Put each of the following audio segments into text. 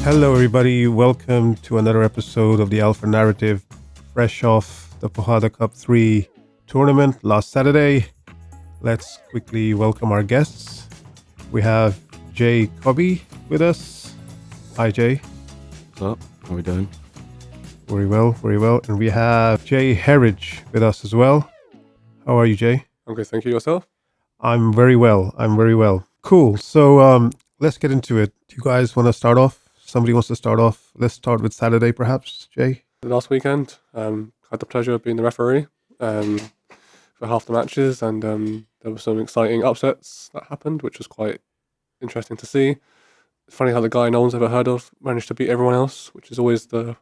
Hello, everybody. Welcome to another episode of the Alpha Narrative, fresh off the Porrada Cup III Tournament last Saturday. Let's quickly welcome our guests. We have Jay Cobby with us. Hi, Jay. What's up? How are we doing? Very well, very well. And we have Jay Herridge with us as well. How are you, Jay? I'm good, thank you. Yourself? I'm very well. Cool. So let's get into it. Do you guys want to start off? Somebody wants to start off. Let's start with Saturday, perhaps, Jay. Last weekend, had the pleasure of being the referee for half the matches, and there were some exciting upsets that happened, which was quite interesting to see. It's funny how the guy no one's ever heard of managed to beat everyone else, which is always the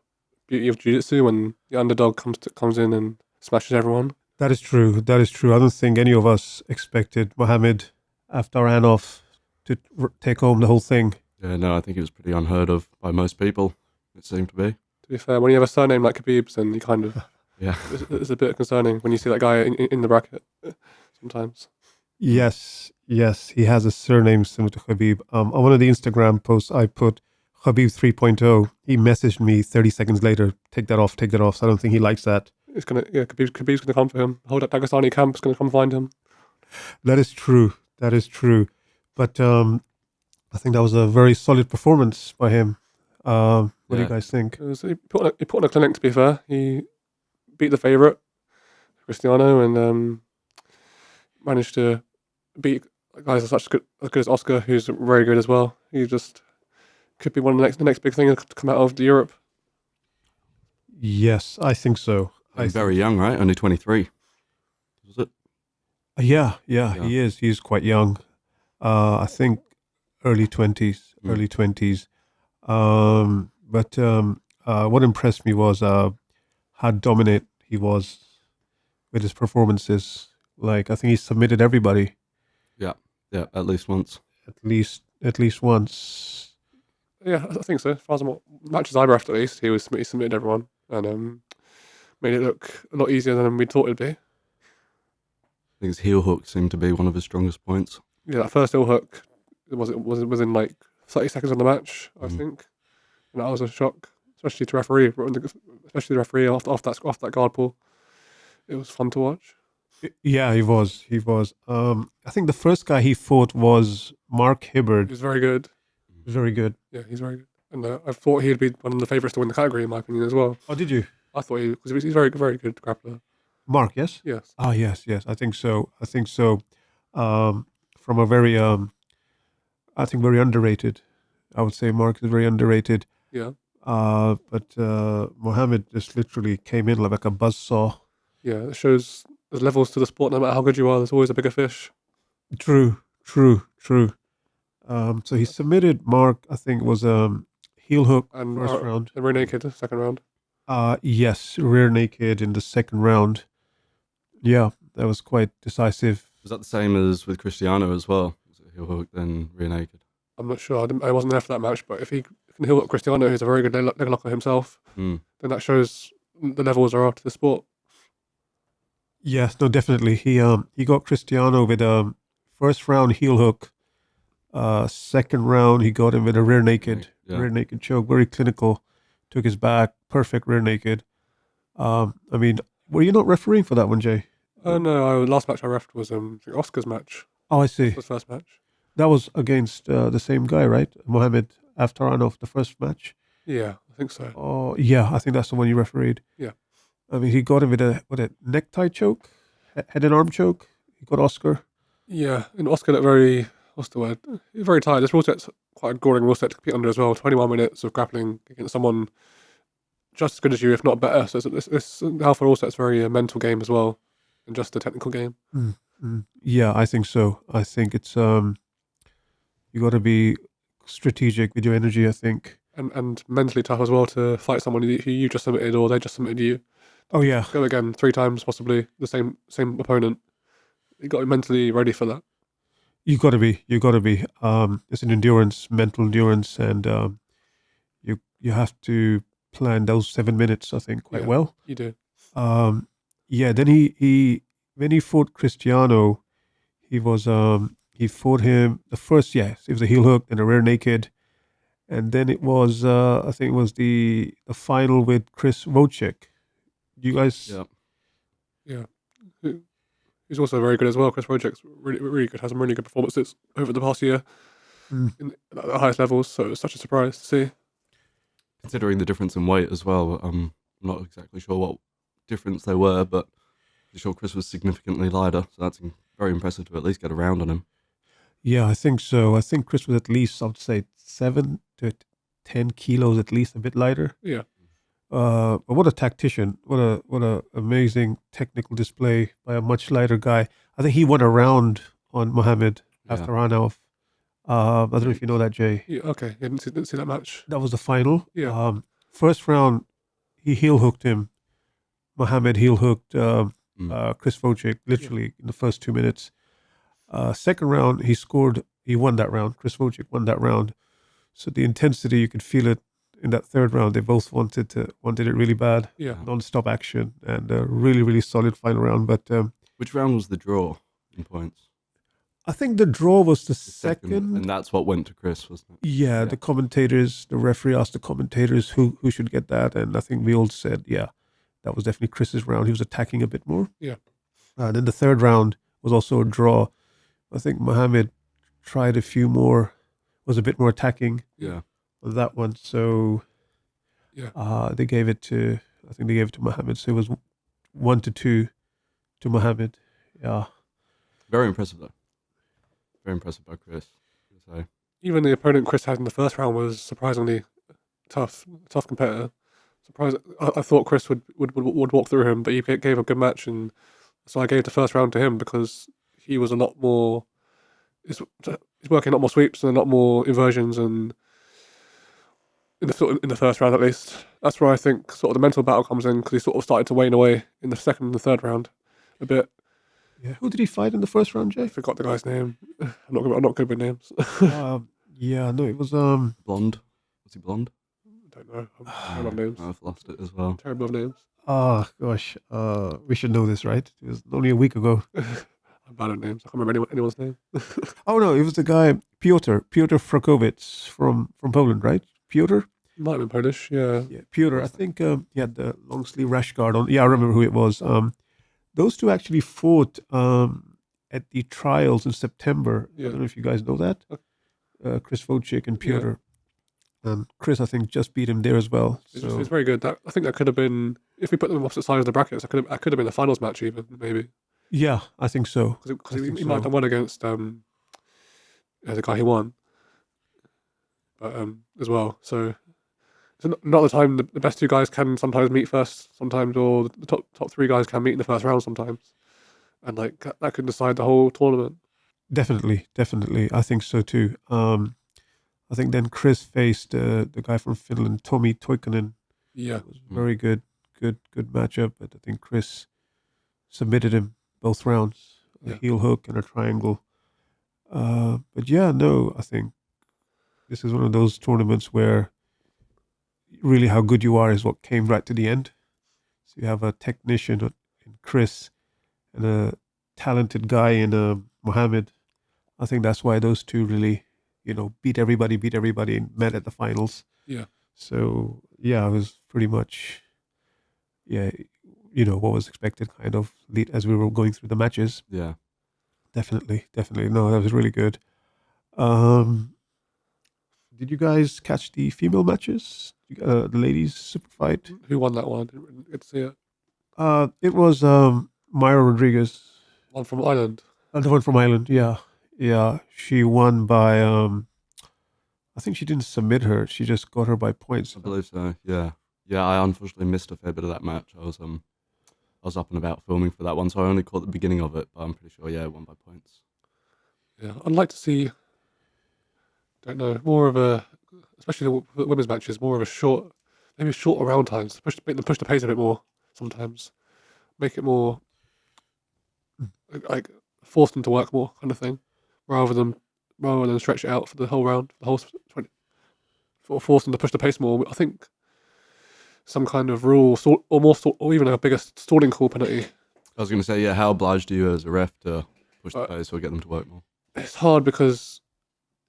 beauty of jiu-jitsu when the underdog comes in and smashes everyone. That is true. I don't think any of us expected Mohammed Aftaranov to take home the whole thing. Yeah, no, I think it was pretty unheard of by most people, it seemed to be. To be fair, when you have a surname like Khabib's, then you kind of Yeah. it's a bit concerning when you see that guy in the bracket sometimes. Yes, he has a surname similar to Khabib. On one of the Instagram posts I put Khabib 3.0. He messaged me 30 seconds later, take that off. So I don't think he likes that. Khabib's gonna come for him. The whole Dagestani camp's gonna come find him. That is true. But I think that was a very solid performance by him. What do you guys think? He put on a clinic, to be fair. He beat the favourite, Cristiano, and managed to beat guys as good as Oscar, who's very good as well. He just could be the next big thing to come out of Europe. Yes, I think so. He's very young, right? Only 23. Was it? Yeah, he is. He's quite young. I think early 20s. But what impressed me was how dominant he was with his performances. Like, I think he submitted everybody. Yeah, at least once. At least once. Yeah, I think so. As far as matches I reffed, at least he submitted everyone and made it look a lot easier than we thought it'd be. I think his heel hook seemed to be one of his strongest points. Yeah, that first heel hook was in like 30 seconds on the match, I think, and that was a shock, especially to referee, off that guard pull. It was fun to watch. Yeah, he was. I think the first guy he fought was Mark Hibbard. He was very good. Very good. Yeah, he's very good. And I thought he'd be one of the favourites to win the category, in my opinion, as well. Oh, did you? I thought because he's very good grappler. Mark, yes? Yes. Oh, yes. I think so. From a very, I think very underrated. I would say Mark is very underrated. Yeah. But Mohammed just literally came in like a buzzsaw. Yeah, it shows there's levels to the sport. No matter how good you are, there's always a bigger fish. True. So he submitted Mark, I think it was heel hook And first round. And rear naked second round. Yes, rear naked in the second round. Yeah, that was quite decisive. Was that the same as with Cristiano as well? Was it heel hook, then rear naked? I'm not sure. I wasn't there for that match, but if he can heel up Cristiano, who's a very good leg locker himself, then that shows the levels there are to the sport. Yes, no, definitely. He got Cristiano with a first round heel hook. Second round, he got him with a rear naked choke. Very clinical. Took his back. Perfect rear naked. I mean, were you not refereeing for that one, Jay? No. Last match I refed was Oscar's match. Oh, I see. The first match. That was against the same guy, right? Mohammed Aftaranov, the first match. Yeah, I think so. Oh, yeah. I think that's the one you refereed. Yeah. I mean, he got him with a necktie choke, head and arm choke. He got Oscar. Yeah, and Oscar looked very, what's the word? Very tired. This rule set's quite a boring rule set to compete under as well. 21 minutes of grappling against someone just as good as you, if not better. So this Alpha rule set's very a mental game as well, and just a technical game. Yeah, I think so. I think it's you got to be strategic with your energy, I think. And mentally tough as well to fight someone who you just submitted or they just submitted you. Oh yeah. Go again 3 times, possibly the same opponent. You got to be mentally ready for that. You got to be. It's an mental endurance, and you have to plan those 7 minutes, I think, quite well. You do. Then when he fought Cristiano, he fought him the first. Yes, it was a heel hook, then a rear naked. and then it was I think it was the final with Chris Wojcik. You guys, Yeah. He's also very good as well. Chris Wojcik's really, really good. Has some really good performances over the past year at the highest levels. So it's such a surprise to see. Considering the difference in weight as well, I'm not exactly sure what difference there were, but I'm sure Chris was significantly lighter, so that's very impressive to at least get a round on him. yeah, I think so. I think Chris was at least, I would say, 7 to 10 kilos at least, a bit lighter. Yeah. But what a tactician! What a amazing technical display by a much lighter guy. I think he won a round on Mohammed after Arnav. I don't know if you know that, Jay. Yeah. Okay. Yeah, didn't see that match. That was the final. Yeah. First round, he heel hooked him. Mohammed heel hooked Chris Wojcik literally in the first 2 minutes. Second round, he won that round. Chris Wojcik won that round. So the intensity, you could feel it in that third round. They both wanted it really bad. Yeah. Non-stop action and a really, really solid final round. But Which round was the draw in points? I think the draw was the second. And that's what went to Chris, wasn't it? Yeah, the commentators, the referee asked the commentators who should get that. And I think we all said, yeah, that was definitely Chris's round. He was attacking a bit more. Yeah. Then the third round was also a draw. I think Mohammed tried a few more, was a bit more attacking on that one. So they gave it to Mohammed. So it was 1-2 to Mohammed. Yeah. Very impressive, though. Very impressive by Chris. So. Even the opponent Chris had in the first round was surprisingly tough competitor. I thought Chris would walk through him, but he gave a good match, and so I gave the first round to him because he was a lot more. He's working a lot more sweeps and a lot more inversions, and in the first round at least, that's where I think sort of the mental battle comes in, because he sort of started to wane away in the second and the third round a bit. Yeah. Who did he fight in the first round, Jay? I forgot the guy's name. I'm not good with names. Yeah, no, it was Blonde. Was he blonde? I don't know. I'm terrible with names. I've lost it as well. Terrible with names. Oh gosh, we should know this, right? It was only a week ago. I'm bad at names. I can't remember anyone's name. Oh no, it was the guy Piotr Frokowicz from Poland, right? Piotr. Might have been Polish. Yeah. Yeah, Piotr. I think he had the long sleeve rash guard on. Yeah, I remember who it was. Those two actually fought at the trials in September. Yeah. I don't know if you guys know that. Chris Wojcik and Piotr. And Chris, I think, just beat him there as well. So It's very good. I think that could have been, if we put them opposite sides of the brackets, that could have been a finals match even, maybe. yeah, I think so. Because he might have won against the guy he won, but as well. So it's not the time the best two guys can sometimes meet first, sometimes, or the top three guys can meet in the first round sometimes, and like that could decide the whole tournament. Definitely. I think so too. I think then Chris faced the guy from Finland, Tommy Toikkonen. Yeah, It was a very good matchup. But I think Chris submitted him both rounds, a heel hook and a triangle. But yeah, no, I think this is one of those tournaments where really how good you are is what came right to the end. So you have a technician in Chris and a talented guy in Mohammed. I think that's why those two really, beat everybody and met at the finals. Yeah. So yeah, it was pretty much, what was expected kind of as we were going through the matches. Yeah. Definitely. No, that was really good. Did you guys catch the female matches? The ladies super fight? who won that one? I didn't get to see it. It was Myra Rodriguez. One from Ireland. The one from Ireland, yeah. Yeah, she won by, I think she didn't submit her. She just got her by points. I believe so, yeah. Yeah, I unfortunately missed a fair bit of that match. I was up and about filming for that one, so I only caught the beginning of it, but I'm pretty sure, it won by points. Yeah, I'd like to see, don't know, more of a, especially the women's matches, more of a shorter round times. Make them push the pace a bit more sometimes. Make it more, like, force them to work more kind of thing, rather than stretch it out for the whole round, the whole 20, or force them to push the pace more. I think some kind of rule, or even a bigger stalling call penalty. I was going to say, how obliged are you as a ref to push the pace or get them to work more? It's hard because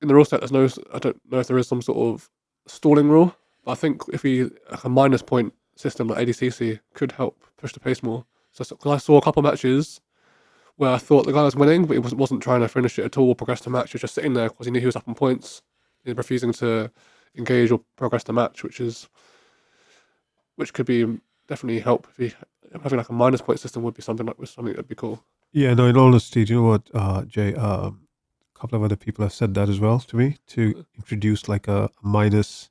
in the rule set, I don't know if there is some sort of stalling rule. But I think if like a minus point system like ADCC could help push the pace more. So, because I saw a couple of matches where I thought the guy was winning, but he wasn't trying to finish it at all or progress the match. He was just sitting there because he knew he was up on points. He was refusing to engage or progress the match, which could be definitely help. If having like a minus point system would be something that'd be cool. Yeah, no, in all honesty, do you know what, Jay? A couple of other people have said that as well to me, to introduce like a minus,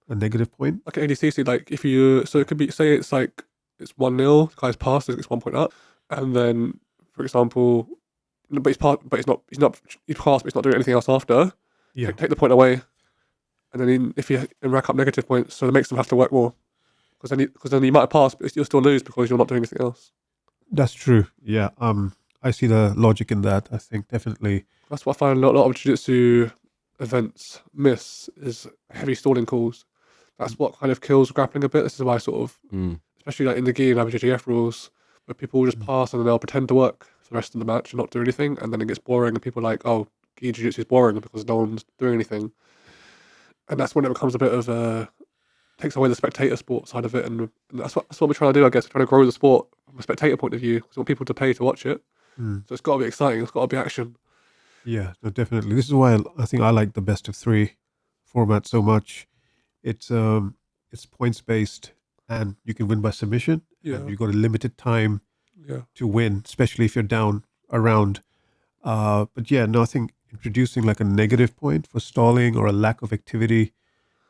a negative point. Like an ADCC, like if you, so it could be, say it's like, it's 1-0, the guy's passed, it's 1 point up, and then, for example, but he's passed, but he's passed, but he's not doing anything else after. Yeah, Take the point away, and then if you rack up negative points, so it makes them have to work more. Because then you might have passed, but you'll still lose because you're not doing anything else. that's true. Yeah, I see the logic in that. I think definitely. That's what I find a lot of jiu-jitsu events miss, is heavy stalling calls. That's what kind of kills grappling a bit. This is why sort of, especially like in the gi and IBJJF rules, where people will just pass and then they'll pretend to work for the rest of the match and not do anything, and then it gets boring and people are like, oh, gi jiu-jitsu is boring because no one's doing anything. And that's when it becomes a bit of takes away the spectator sport side of it, and that's what we're trying to do, I guess. We're trying to grow the sport from a spectator point of view, because we want people to pay to watch it. So it's got to be exciting, it's got to be action. Yeah, no, definitely. This is why I think I like the best of three format so much. It's points based, and you can win by submission. Yeah. You've got a limited time Yeah. to win, especially if you're down a round. But yeah, no, I think introducing like a negative point for stalling or a lack of activity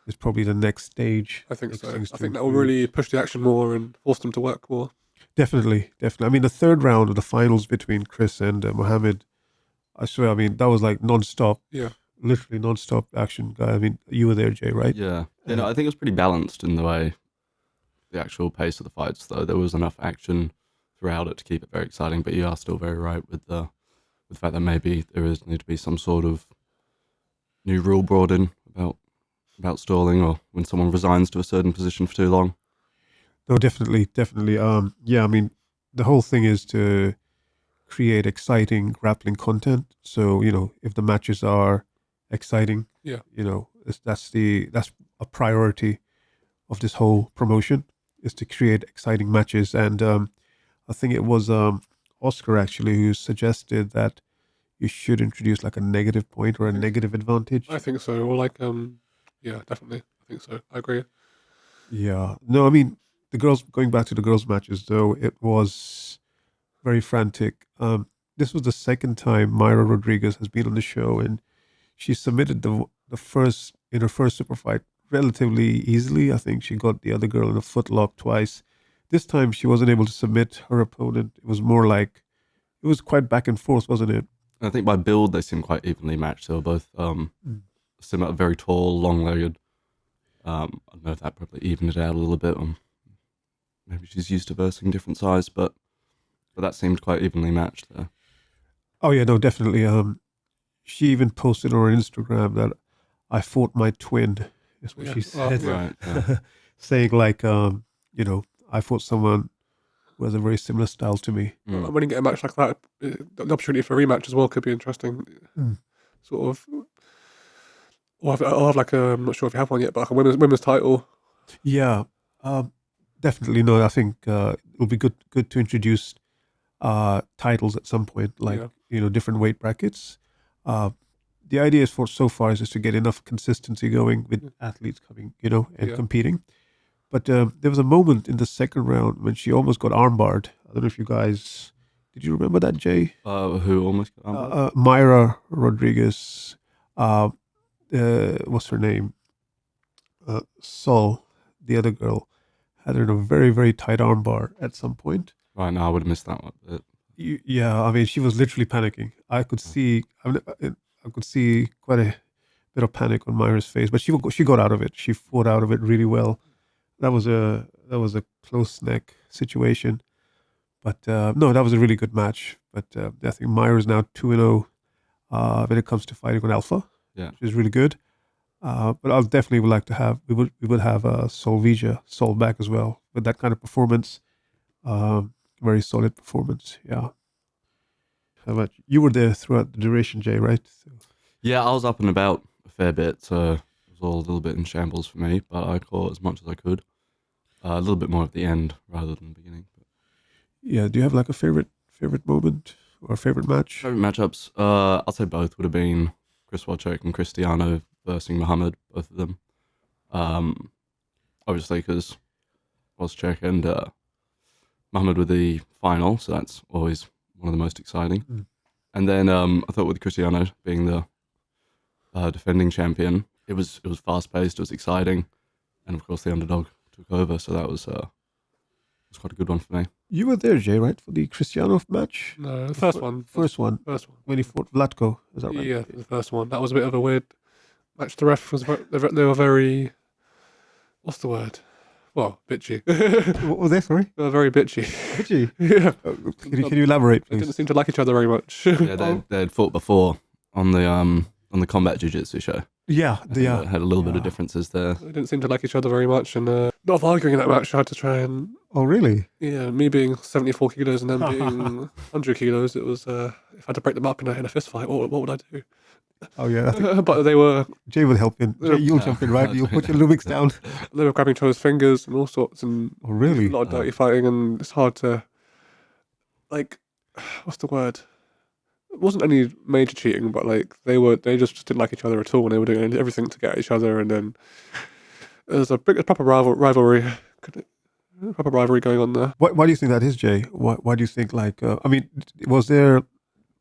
is probably the next stage. I think so. I things to think that will improve. really push the action more and force them to work more. Definitely. I mean, the third round of the finals between Chris and Mohammed, I swear, I mean, that was like non-stop. Yeah. Literally non-stop action, guy. I mean, you were there, Jay, right? Yeah. You know, I think it was pretty balanced in the way, the actual pace of the fights, though. There was enough action throughout it to keep it very exciting, but you are still very right with the fact that maybe there is need to be some sort of new rule brought in about stalling, or when someone resigns to a certain position for too long. No, definitely. Yeah, I mean, the whole thing is to create exciting grappling content. So, you know, if the matches are exciting, Yeah. you know, that's a priority of this whole promotion, is to create exciting matches. And I think it was Oscar actually who suggested that you should introduce like a negative point or a negative advantage. I think so. Or like, yeah, definitely. I think so. I agree. Yeah. No, I mean, going back to the girls' matches, though, it was very frantic. This was the second time Myra Rodriguez has been on the show, and she submitted the first in her first super fight relatively easily. I think she got the other girl in a footlock twice. This time she wasn't able to submit her opponent. It was more like, it was quite back and forth, wasn't it? I think by build they seem quite evenly matched. They were both similar, very tall, long-legged. I don't know if that probably evened it out a little bit. Maybe she's used to versing different size, but that seemed quite evenly matched there. Oh yeah, no, definitely. She even posted on her Instagram that I fought my twin. Is what she said. Right. Yeah. Saying like, you know, I fought someone who has a very similar style to me. When you get a match like that, the opportunity for a rematch as well could be interesting. Sort of. Or I'll have like I'm not sure if you have one yet, but like a women's title. Yeah, definitely. No, I think it'll be good to introduce titles at some point, like you know, different weight brackets. The idea is so far is just to get enough consistency going with athletes coming, you know, and competing. But there was a moment in the second round when she almost got armbarred. I don't know if you guys did. You remember that, Jay? Who almost got armbarred? Myra Rodriguez. What's her name? Sol, the other girl, had her in a very, very tight armbar at some point. Right, no, I would have missed that one. Yeah, I mean, she was literally panicking. I could see quite a bit of panic on Myra's face, but she got out of it. She fought out of it really well. That was a close neck situation, but no, that was a really good match. But I think Myra's now 2-0 when it comes to fighting on Alpha. Yeah, which is really good. But I'll definitely would like to have we would have Sol back as well with that kind of performance. Very solid performance. Yeah. How about you? Were there throughout the duration, Jay? Right? So. Yeah, I was up and about a fair bit. So I was was all a little bit in shambles for me, but I caught as much as I could. A little bit more at the end rather than the beginning. Yeah. Do you have like a favorite moment or favorite match? Favorite matchups? I'll say both would have been Chris Wojcik and Cristiano versus Muhammad, both of them. Obviously, because Wojcik and Muhammad were the final, so that's always one of the most exciting. Mm. And then I thought with Cristiano being the defending champion, it was fast paced, it was exciting, and of course the underdog took over, so that was quite a good one for me. You were there, Jay, right, for the Cristiano match? No, the first one. First one when he fought Vlatko. Is that right? Yeah, the first one. That was a bit of a weird match. The ref was they were very, what's the word? Well, bitchy. What was that? Sorry, They were very bitchy. Bitchy. Yeah. Can you elaborate, They please? didn't seem to like each other very much. Yeah, they had fought before on the combat jiu-jitsu show. Yeah, I think they had a little bit of differences there. They didn't seem to like each other very much, and not arguing in that match. I had to try and Oh, really? me being 74 kilos and them being 100 kilos. It was if I had to break them up in a fist fight, what would I do? Oh, yeah. I think But they were Jay will help in. Jay, you'll jump in, right? You'll put your Lumix down. grabbing each other's fingers and all sorts, and Oh, really? a lot of dirty fighting, and it's hard to what's the word? It wasn't any major cheating, but they just didn't like each other at all, and they were doing everything to get at each other, and then there's a proper rivalry going on there. Why do you think that is, Jay? Why do you think I mean, was there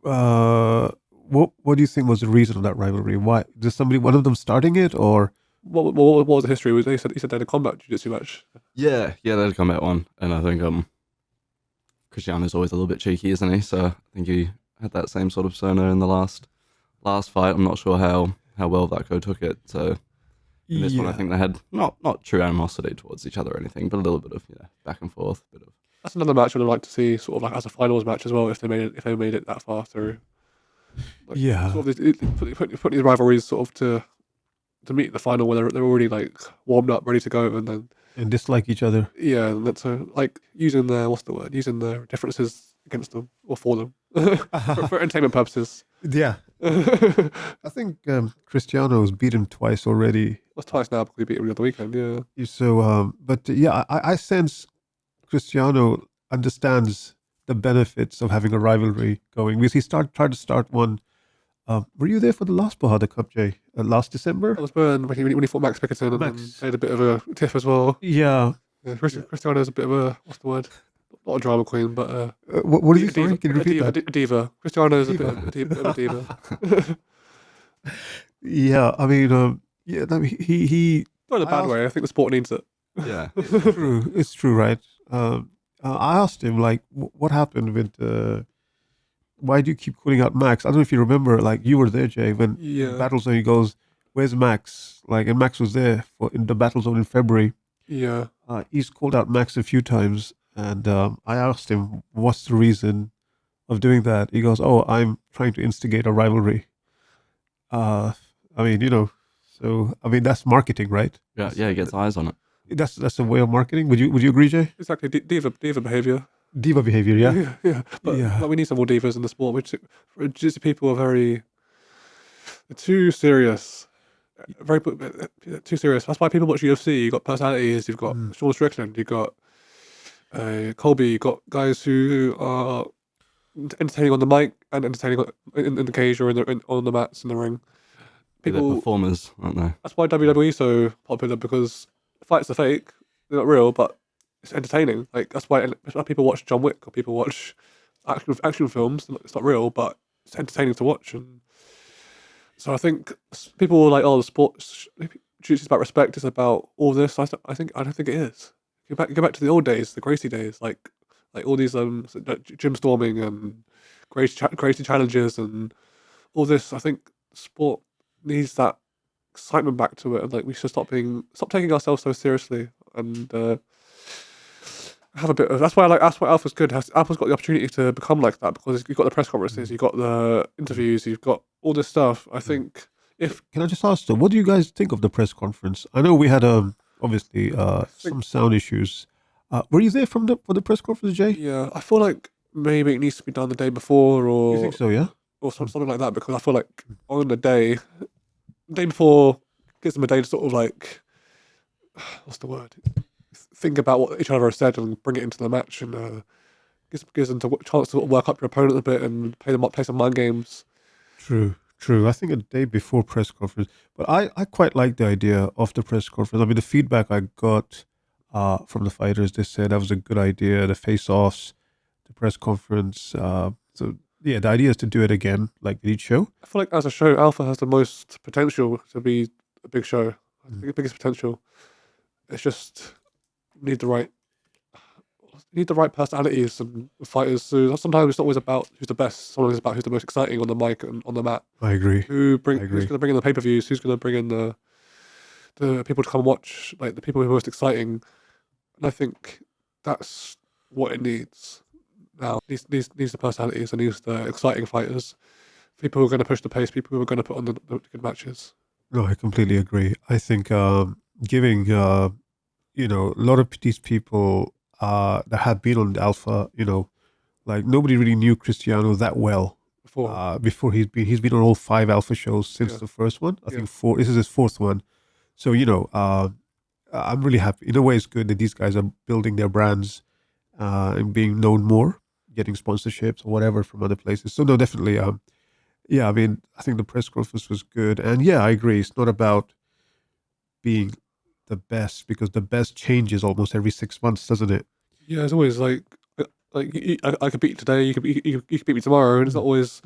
what do you think was the reason of that rivalry? Why is one of them starting it, or What was the history? He said they had a combat jiu-jitsu match. Yeah, they had a combat one, and I think Cristiano's always a little bit cheeky, isn't he? So I think he had that same sort of persona in the last fight. I'm not sure how well Vlatko took it. So in this one, I think they had not true animosity towards each other or anything, but a little bit of back and forth. That's another match I'd like to see, sort of like as a finals match as well, if they made it that far through. Sort of put these rivalries sort of to meet the final where they're already warmed up, ready to go, and dislike each other. Yeah, and that's using their differences against them or for them for entertainment purposes. Yeah. I think Cristiano's beaten twice already. That's twice now because he beat him the other weekend. Yeah. So, but yeah, I sense Cristiano understands the benefits of having a rivalry going, because he tried to start one. Were you there for the last Porrada Cup, Jay? Last December? That was when he fought Max Pickerton, and then they had a bit of a tiff as well. Yeah. Cristiano's a bit of a, what's the word? Not a drama queen, but what is he? Sorry, can you repeat that? A diva. Cristiano's a bit of a diva. Yeah, I mean, he not in a bad way. I think the sport needs it. Yeah, it's true, right? I asked him what happened with why do you keep calling out Max? I don't know if you remember, you were there, Jay, when in Battle Zone he goes, "Where's Max?" And Max was there in the Battle Zone in February. Yeah. He's called out Max a few times, and I asked him, "What's the reason of doing that?" He goes, "Oh, I'm trying to instigate a rivalry." I mean, so I mean that's marketing, right? Yeah, he gets eyes on it. That's a way of marketing. Would you agree, Jay? Exactly, diva behavior. Diva behavior, yeah. Yeah. But we need some more divas in the sport. Which jiu-jitsu people are too serious. Very too serious. That's why people watch UFC. You've got personalities. You've got Sean Strickland. You've got Colby. You've got guys who are entertaining on the mic and entertaining in the cage or on the mats in the ring. They're performers, aren't they? That's why WWE is so popular, because fights are fake. They're not real, but it's entertaining. That's why people watch John Wick, or people watch action films. It's not real, but it's entertaining to watch. And so I think people were like, "Oh, the sports is about respect. It's about all this." I don't think it is. Go back to the old days, the Gracie days, like all these gym storming and Gracie challenges and all this. I think sport needs that excitement back to it, and we should stop taking ourselves so seriously, and have a bit of. That's why Alpha's good. Alpha's got the opportunity to become like that, because you've got the press conferences, you've got the interviews, you've got all this stuff. I think can I just ask though, what do you guys think of the press conference? I know we had obviously some sound issues. Were you there for the press conference, Jay? Yeah, I feel like maybe it needs to be done the day before, or you think so? Yeah, or something like that, because I feel like on the day before gives them a day to sort of like, what's the word? Think about what each other has said and bring it into the match, and gives them a chance to sort of work up your opponent a bit and play some mind games. True. I think a day before press conference, but I quite like the idea of the press conference. I mean, the feedback I got from the fighters, they said that was a good idea. The face-offs, the press conference. So yeah, the idea is to do it again, like each show. I feel like as a show, Alpha has the most potential to be a big show, biggest potential. It's just need the right personalities and fighters. So sometimes it's not always about who's the best. Sometimes it's about who's the most exciting on the mic and on the mat. I agree. Who's going to bring in the pay-per-views? Who's going to bring in the people to come watch? Like the people who are most exciting. And I think that's what it needs now. Needs the personalities and needs the exciting fighters. People who are going to push the pace. People who are going to put on the good matches. No, I completely agree. I think giving a lot of these people that have been on the Alpha, like nobody really knew Cristiano that well before he's been on all 5 Alpha shows since the first one. I think 4. This is his 4th one. So I'm really happy. In a way, it's good that these guys are building their brands and being known more, getting sponsorships or whatever from other places. So no, definitely. I mean, I think the press conference was good, and yeah, I agree. It's not about being the best because the best changes almost every 6 months, doesn't it? Yeah, it's always like I could beat you today. You could beat me tomorrow, and it's not always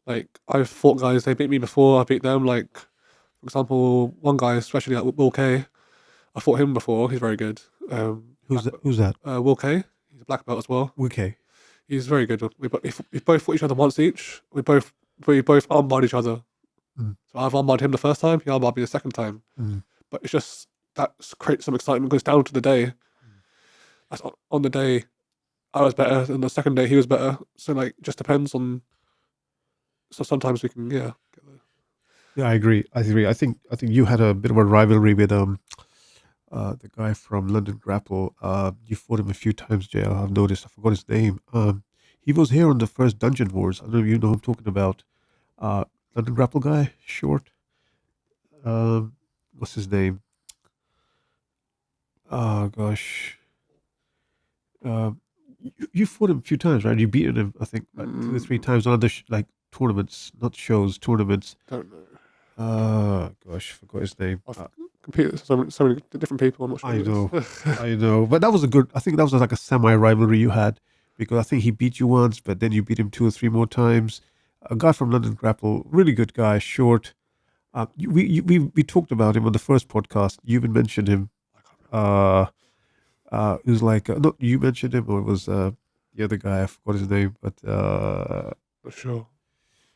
like I've fought guys. They beat me before. I beat them. Like for example, one guy, especially like Will K. I fought him before. He's very good. Who's that? Will K. He's a black belt as well. Okay. He's very good. We both fought each other once each. We both armbarred each other. So I've armbarred him the first time. He armbarred me the second time. But it's just that creates some excitement. Goes down to the day. That's on the day I was better, and the second day he was better. So like, just depends on. So sometimes we can get there. Yeah, I agree. I think you had a bit of a rivalry with the guy from London Grapple. You fought him a few times, Jay. I've noticed. I forgot his name. He was here on the first Dungeon Wars. I don't know if you know who I'm talking about. London Grapple guy, short. What's his name? Oh gosh. You fought him a few times, right? You beaten him, I think, like 2 or 3 times on other tournaments, not shows, tournaments. Don't know. Gosh, forgot his name. I've competed with so many different people. I'm not sure. I know, but that was I think that was like a semi-rivalry you had, because I think he beat you once, but then you beat him 2 or 3 more times. A guy from London Grapple, really good guy, short. We talked about him on the first podcast. You even mentioned him. It was like not you mentioned him, or it was the other guy. I forgot his name, but Not sure.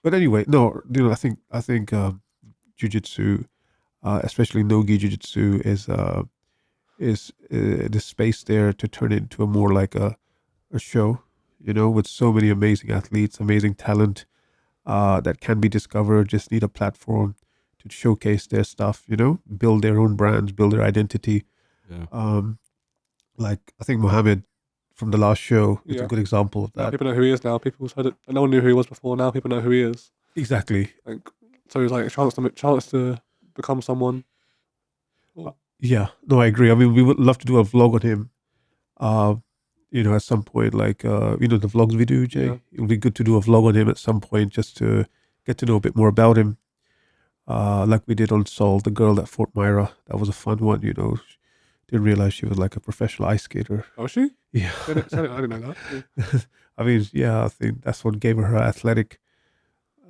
But anyway, no, I think jiu-jitsu, especially no-gi jiu-jitsu, is the space there to turn it into a more like a show, with so many amazing athletes, amazing talent that can be discovered. Just need a platform to showcase their stuff, build their own brands, build their identity. Yeah. Like I think Mohammed from the last show is a good example of that. Now people know who he is now. People's heard it. No one knew who he was before. Now people know who he is. Exactly. Like, so he's like a chance to become someone. Yeah, no, I agree. I mean, we would love to do a vlog on him. At some point, like the vlogs we do, Jay. Yeah. It would be good to do a vlog on him at some point, just to get to know a bit more about him. Like we did on Sol, the girl at Fort Myra. That was a fun one. Didn't realize she was like a professional ice skater. Oh, was she? Yeah. I didn't know that. I mean, yeah, I think that's what gave her athletic.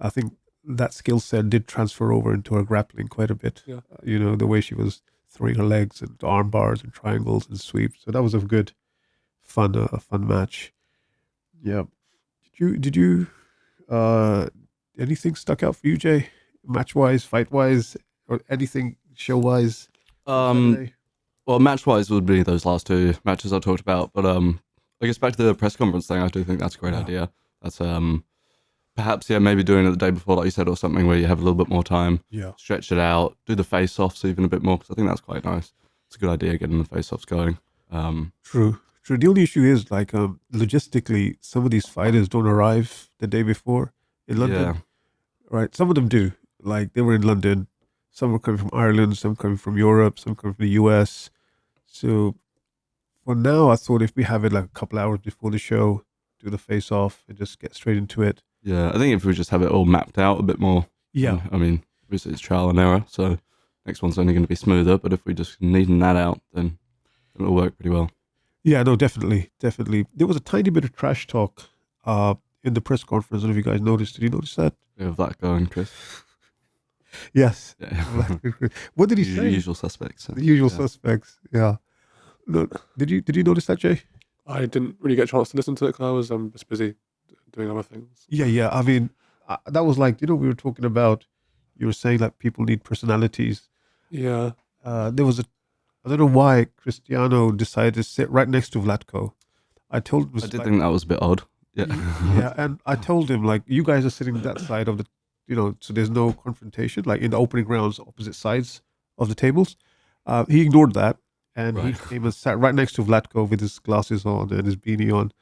I think that skill set did transfer over into her grappling quite a bit. Yeah. The way she was throwing her legs and arm bars and triangles and sweeps. So that was a good, fun match. Yeah. Did you anything stuck out for you, Jay? Match wise, fight wise, or anything show wise? Well, match-wise would be those last 2 matches I talked about, but I guess back to the press conference thing, I do think that's a great idea. That's perhaps maybe doing it the day before, like you said, or something where you have a little bit more time. Yeah. Stretch it out, do the face-offs even a bit more, because I think that's quite nice. It's a good idea getting the face-offs going. True. The only issue is like logistically, some of these fighters don't arrive the day before in London. Yeah. Right. Some of them do. Like they were in London. Some were coming from Ireland, some coming from Europe, some coming from the US. So for now, I thought if we have it like a couple hours before the show, do the face off and just get straight into it. Yeah, I think if we just have it all mapped out a bit more. Yeah. I mean, obviously it's trial and error, so next one's only going to be smoother. But if we just neaten that out, then it'll work pretty well. Yeah, no, definitely. There was a tiny bit of trash talk in the press conference. I don't know if you guys noticed. Did you notice that? We have that going, Chris. Yes. Yeah. What did he say? Usual suspects. The usual suspects. Yeah. No, did you notice that, Jay? I didn't really get a chance to listen to it because I was just busy doing other things. Yeah. I mean, that was like, we were talking about, you were saying that people need personalities. Yeah. There was I don't know why Cristiano decided to sit right next to Vlatko. I told him. I did think that was a bit odd. Yeah. Yeah, and I told him, like, you guys are sitting that side of the, so there's no confrontation, like in the opening rounds, opposite sides of the tables. He ignored that, and Right. he came and sat right next to Vlatko with his glasses on and his beanie on.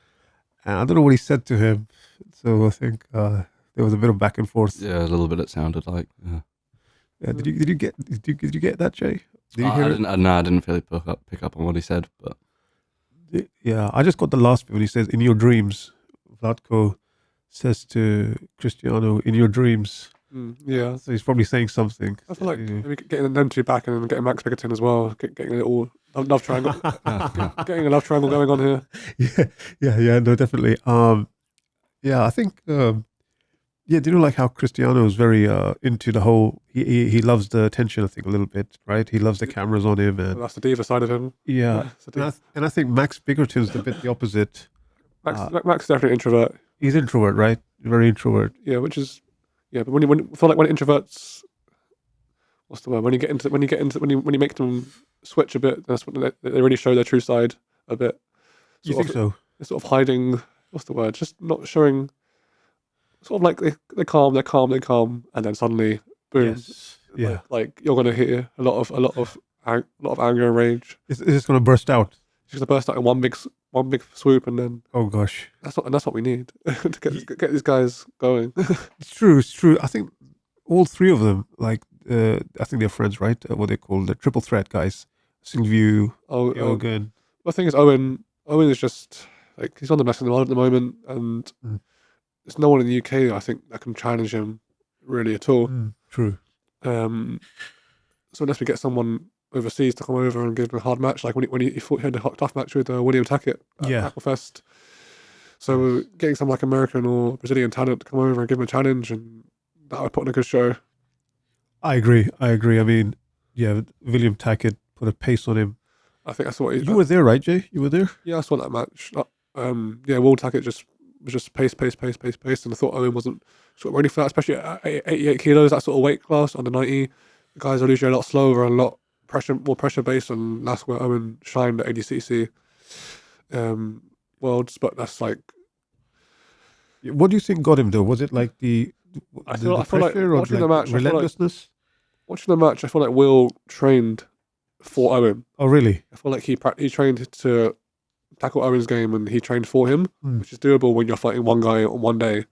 And I don't know what he said to him. So I think there was a bit of back and forth. Yeah, a little bit. It sounded like. Yeah. Yeah, did you get that, Jay? Did you hear it? I didn't really pick up on what he said, but Yeah, I just got the last bit when he says, "In your dreams," Vlatko says to Cristiano, "In your dreams." Yeah. So he's probably saying something. I feel like maybe getting them two back and then getting Max Bickerton as well, getting a little love triangle, getting a love triangle going on here. Yeah, no, definitely. Yeah, I think, do you know like how Cristiano is very into the whole? He loves the attention, I think, a little bit, right? He loves the cameras on him, and That's the diva side of him. yeah, and I think Max Bickerton's a bit the opposite. Max is definitely an introvert. He's introvert, right? Very introvert. Yeah, but when I feel like when introverts, what's the word? When you make them switch a bit, that's when they really show their true side a bit. You think so? They're sort of hiding. What's the word? Just not showing. Sort of like they're calm, and then suddenly, boom! Yes. Yeah. Like you're gonna hear a lot of anger and rage. It's just going to burst out. It's gonna burst out in one big swoop, and then Oh gosh. that's what we need to get these guys going. It's true. I think all three of them, like, I think they're friends, right? What they call the triple threat guys. Silvio, Jorgen. The thing is, Owen is just like he's on the best in the world at the moment, and there's no one in the UK I think that can challenge him really at all. True. So unless we get someone overseas to come over and give him a hard match, like when he had a tough match with William Tackett at Applefest. So getting some like American or Brazilian talent to come over and give him a challenge, and that would put on a good show. I agree. I mean, yeah, William Tackett put a pace on him. I think that's what you were there, right, Jay? You were there? Yeah, I saw that match. Will Tackett was just pace, and I thought Owen wasn't sort of ready for that, especially at 88 kilos, that sort of weight class, under 90. The guys are usually a lot slower and a lot more pressure based, and that's where Owen shined at ADCC Worlds. But that's like, what do you think got him though? Was it like the feel like pressure or watching like the match, relentlessness? Watching the match, I feel like Will trained for Owen. Oh, really? I feel like he trained to tackle Owen's game, and he trained for him, which is doable when you're fighting one guy on one day,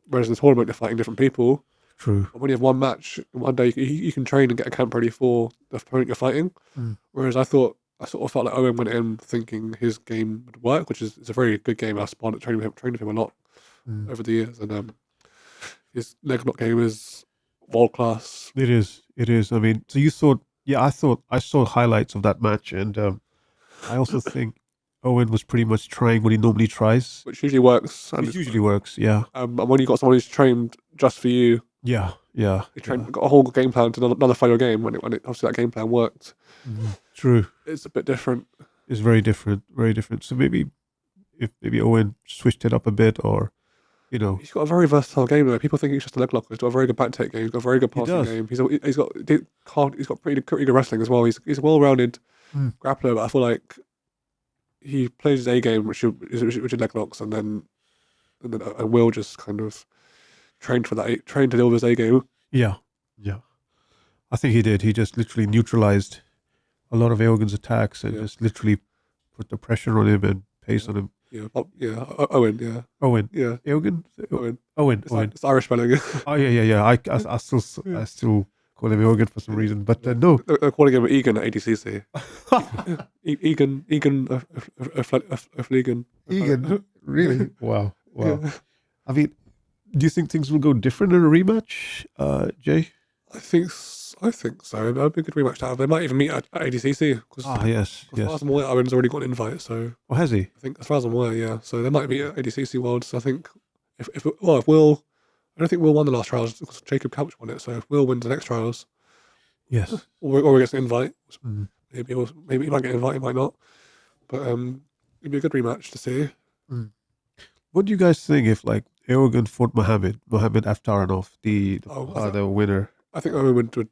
whereas in the tournament you're fighting different people. True. But when you have one match in one day, you can train and get a camp ready for the opponent you're fighting. Whereas I sort of felt like Owen went in thinking his game would work, which is a very good game. I've trained with him a lot over the years, and his leg lock game is world class. It is. I mean, so you thought? Yeah, I saw highlights of that match, and I also think Owen was pretty much trying what he normally tries, which usually works. It usually works, yeah. And when you got someone who's trained just for you, yeah. He got a whole game plan to nullify your game when obviously that game plan worked. True. It's a bit different. It's very different, very different. So maybe Owen switched it up a bit, or he's got a very versatile game though. People think he's just a leg locker. He's got a very good back take game. He's got a very good passing game. He's got pretty good wrestling as well. He's a well-rounded grappler, but I feel like he plays his A game, which is leg locks, and then Will just kind of trained to deal with his A game. Yeah. I think he did. He just literally neutralized a lot of Eogan's attacks and just literally put the pressure on him and pace on him. Owen. Yeah. Eogan? Owen. Owen. It's Irish spelling. Oh yeah. I still call him Egan for some reason. But no. They're calling him Egan at ADCC. Egan Egan, really? Wow. Yeah. I mean, do you think things will go different in a rematch, Jay? I think so. That'd be a good rematch to have. They might even meet at ADCC. Yes. As far as I'm aware, Owen's already got an invite. So Has he? I think, as far as I'm aware, yeah. So they might meet at ADCC Worlds. I think if Will, I don't think Will won the last trials because Jacob Couch won it. So if Will wins the next trials, Yes. or gets an invite, Mm. maybe he might get an invite, he might not. But it'd be a good rematch to see. What do you guys think if like Eogan fought Mohammed Aftaranov, the winner? I think Owen would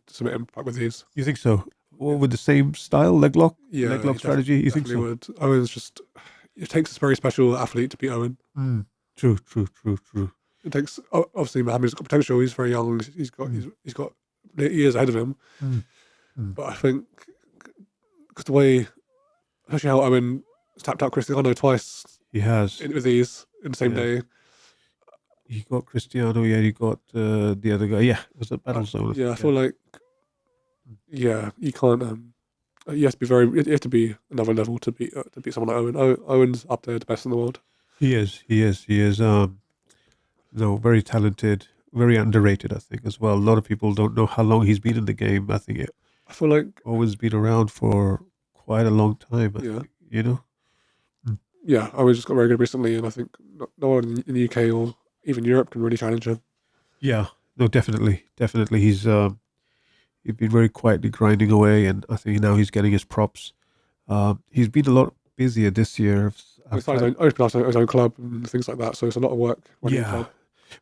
submit him back with these. You think so? Well, with the same style, leg lock he strategy? You think definitely so? would. Owen's just, it takes a very special athlete to beat Owen. True. It takes, obviously Mohammed's got potential. He's very young. He's got years ahead of him. But I think because the way, especially how Owen tapped out Cristiano twice. He has with these in the same day. He got Cristiano. Yeah, he got the other guy. Yeah, it was a battle zone. Yeah, I feel like you can't. You have to be you have to be another level to beat someone like Owen. Owen's up there, the best in the world. He is. Very talented, very underrated, I think, as well. A lot of people don't know how long he's been in the game. I think I feel like Owen's been around for quite a long time. I think, you know. Yeah, Owen's just got very good recently, and I think no one in the UK or even Europe can really challenge him. Yeah, no, definitely. He's been very quietly grinding away, and I think now he's getting his props. He's been a lot busier this year. He's opened his own club and things like that, so it's a lot of work running a club.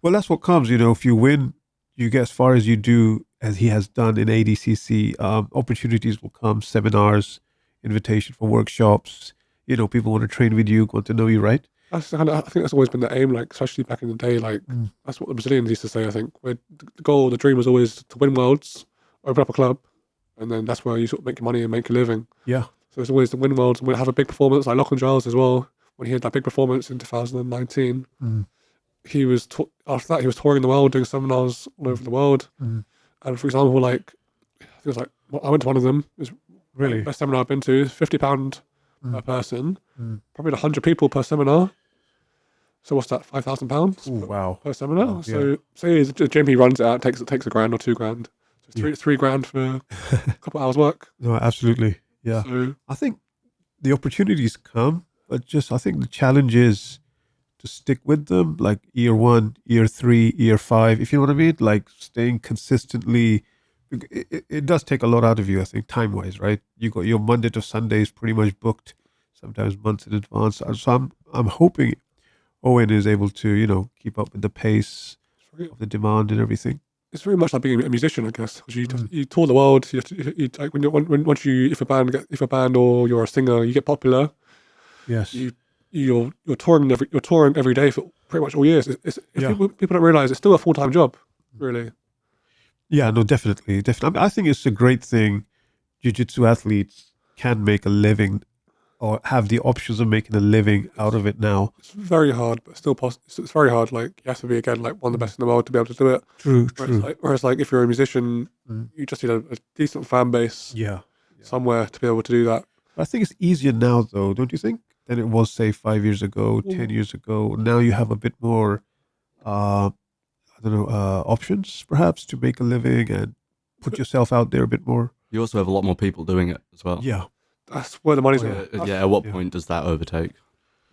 Well, that's what comes. If you win, you get as far as you do, as he has done in ADCC. Opportunities will come, seminars, invitation for workshops. People want to train with you, want to know you, right? I think that's always been the aim, like especially back in the day. Like that's what the Brazilians used to say. I think where the goal, the dream was always to win worlds, open up a club, and then that's where you sort of make your money and make your living. Yeah. So it's always to win worlds and have a big performance, like Lachlan Giles as well. When he had that big performance in 2019, he was after that he was touring the world, doing seminars all over the world. And for example, like I think it was like I went to one of them. It was really the best seminar I've been to. £50 per person, probably 100 people per seminar. So what's that? £5,000? Wow. Per seminar. Wow, So say the gym he runs it out takes $1,000 or £2,000. So it's £3,000 for a couple hours work. No, absolutely. Yeah. So, I think the opportunities come, but I think the challenge is to stick with them, like year 1, year 3, year 5. If you know what I mean, like staying consistently. It does take a lot out of you, I think, time-wise, right? You got your Monday to Sundays pretty much booked, sometimes months in advance. So I'm hoping Owen is able to, keep up with the pace of the demand and everything. It's very much like being a musician, I guess. Because you tour the world. Like if a band or you're a singer, you get popular. Yes. You're touring every day for pretty much all years. People don't realize it's still a full-time job, really. Yeah, no, definitely. I think it's a great thing. Jiu-jitsu athletes can make a living or have the options of making a living out of it now. It's very hard, but still possible. It's very hard. Like you have to be again like one of the best in the world to be able to do it. True. Whereas like if you're a musician, you just need a decent fan base. Somewhere to be able to do that. I think it's easier now, though, don't you think, than it was, say, 5 years ago, 10 years ago. Now you have a bit more, options perhaps to make a living and put yourself out there a bit more. You also have a lot more people doing it as well. Yeah. That's where the money's at what point does that overtake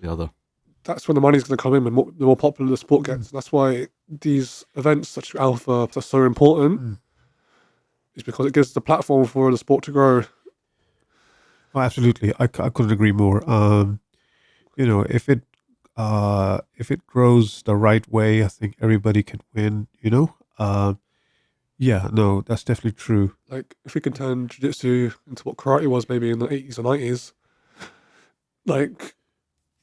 the other? That's when the money's going to come in, and the more popular the sport gets. That's why these events such as Alpha are so important. Is because it gives the platform for the sport to grow. Oh, absolutely. I couldn't agree more. If it grows the right way, I think everybody can win, that's definitely true. Like, if we can turn jiu-jitsu into what karate was maybe in the 80s or 90s, like,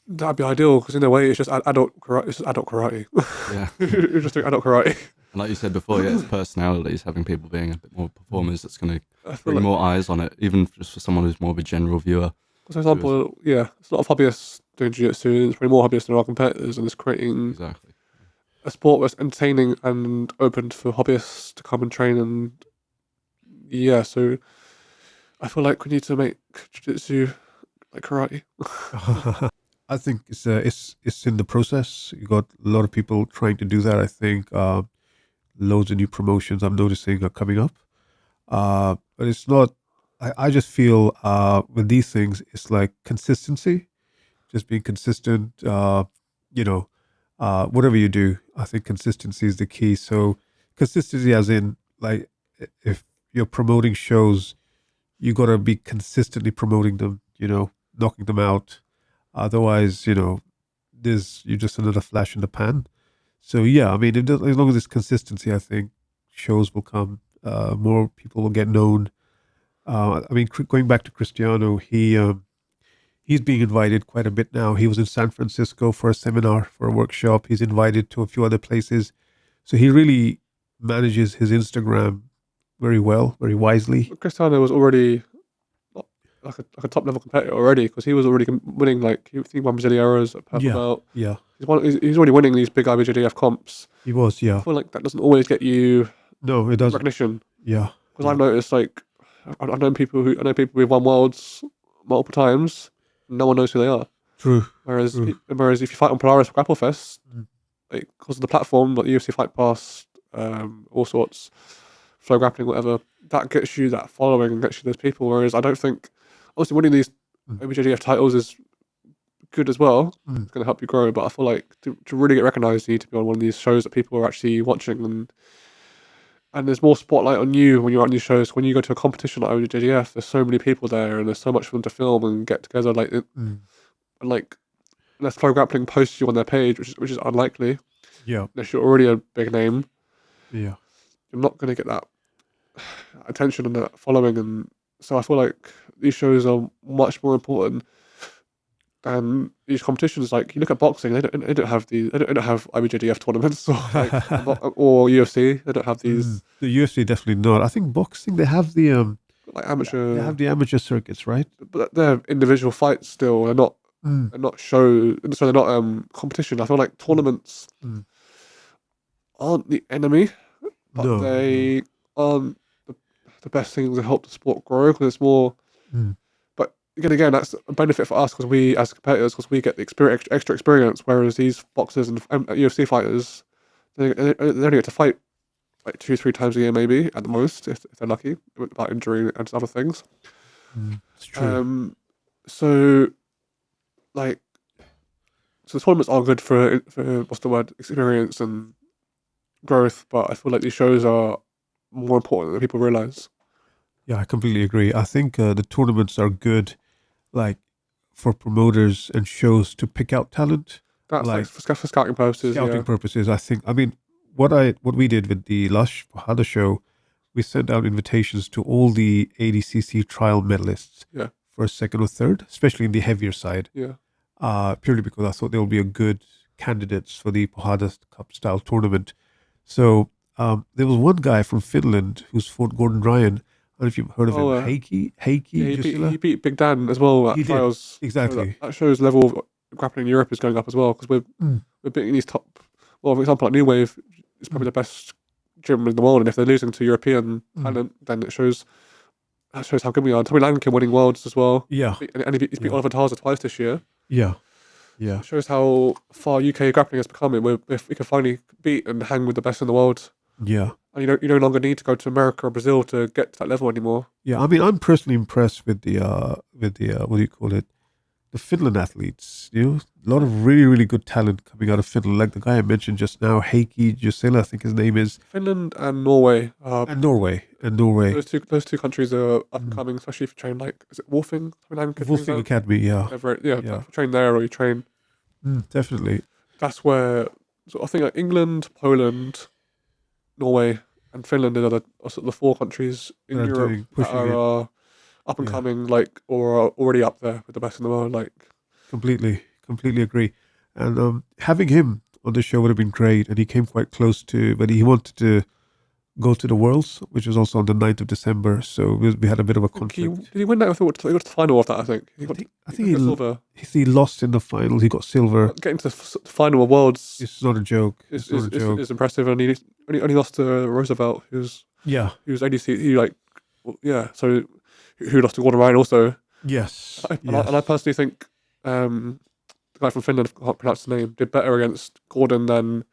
that'd be ideal, because in a way it's just adult karate. It's just adult karate. Yeah. You're just doing adult karate. And like you said before, it's personalities, having people being a bit more performers that's going to bring more eyes on it, even just for someone who's more of a general viewer. For example, there's a lot of hobbyists doing jiu-jitsu, and there's probably more hobbyists than our competitors, and it's creating... Exactly. a sport that's entertaining and open for hobbyists to come and train. And yeah, so I feel like we need to make jiu-jitsu like karate. I think it's in the process. You got a lot of people trying to do that. I think loads of new promotions I'm noticing are coming up. But it's not. I just feel with these things, it's like consistency, just being consistent. Whatever you do, I think consistency is the key. So consistency, as in like if you're promoting shows, you got to be consistently promoting them. Knocking them out. Otherwise, you're just another flash in the pan. So yeah, I mean, as long as there's consistency, I think shows will come. More people will get known. I mean, going back to Cristiano, he's being invited quite a bit now. He was in San Francisco for a seminar, for a workshop. He's invited to a few other places. So he really manages his Instagram very well, very wisely. Cristiano was already like a top level competitor already, because he was already winning, like he won Brazilieros at purple belt. Yeah, He's already winning these big IBJJF comps. he was. I Yeah, feel like that doesn't always get you no, it doesn't. recognition, Yeah, because I've noticed, like I know people who've won worlds multiple times. No one knows who they are. true. Whereas if you fight on Polaris or Grapple Fest, Mm. like because of the platform, like UFC Fight Pass, all sorts, Flow Grappling, whatever, that gets you that following and gets you those people. Whereas I don't think, obviously, winning these IBJJF titles is good as well. It's going to help you grow. But I feel like to really get recognised, you need to be on one of these shows that people are actually watching, and there's more spotlight on you when you're on these shows. When you go to a competition like IBJJF, there's so many people there, and there's so much for them to film and get together. And like, unless Flow Grappling posts you on their page, which is unlikely. Yeah, Unless you're already a big name, yeah. you're not going to get that attention and that following. And so I feel like these shows are much more important than these competitions. Like, you look at boxing, they don't have IBJJF tournaments or UFC. They don't have these. The UFC definitely not. I think boxing, they have the Like amateur. they have the amateur circuits, right? But they're individual fights still. They're not. They're not show. So they're not competition. I feel like tournaments aren't the enemy, but they aren't the best things to help the sport grow, because it's more. But again, that's a benefit for us, because we, as competitors, because we get the extra experience, whereas these boxers and UFC fighters, they only get to fight like 2-3 times a year, maybe at the most, if they're lucky, without injury and other things. It's true. So the tournaments are good for what's the word, experience and growth, but I feel like these shows are more important than people realize. Yeah, I completely agree. I think the tournaments are good, like for promoters and shows to pick out talent. That's like for scouting purposes. Scouting purposes, I think. I mean, what we did with the Lush Porrada show, we sent out invitations to all the ADCC trial medalists. Yeah. First, second, or third, especially in the heavier side. Yeah. Purely because I thought they will be a good candidates for the Porrada Cup style tournament. So there was one guy from Finland who's fought Gordon Ryan. I don't know if you've heard of him. Heikki. Yeah, he beat Big Dan as well at trials. Exactly. So that shows level of grappling in Europe is going up as well, because we're beating these top. Well, for example, like New Wave is probably the best gym in the world, and if they're losing to European talent, then that shows how good we are. Tommy Lankin winning worlds as well. Yeah. And he's beat Oliver Tarza twice this year. Yeah. It shows how far UK grappling has become. If we can finally beat and hang with the best in the world. Yeah. And you no longer need to go to America or Brazil to get to that level anymore. Yeah, I mean, I'm personally impressed with the what do you call it? The Finland athletes. A lot of really, really good talent coming out of Finland. Like the guy I mentioned just now, Heikki Jusela, I think his name is. Finland and Norway. And Norway. Those two countries are up and coming, especially if you train, like, is it Wolfing? Wolfing Academy, yeah. Yeah. Train there, or you train. Definitely. That's where, so I think like England, Poland, Norway, and Finland are the 4 countries in Europe that are up and coming, like, or are already up there with the best in the world. Like, completely agree. And having him on the show would have been great. And he came quite close to, but he wanted to go to the Worlds, which was also on the 9th of December. So we had a bit of a I think he, conflict. did he win that? I thought he got to the final of that. I think he got, I he think got silver. he lost in the final. He got silver. Getting to the final of Worlds It's not a joke. It's not a joke. is impressive, and he only lost to Roosevelt, who's ADC. He so who lost to Gordon Ryan also. Yes. And I personally think the guy from Finland, I can't pronounce his name, did better against Gordon than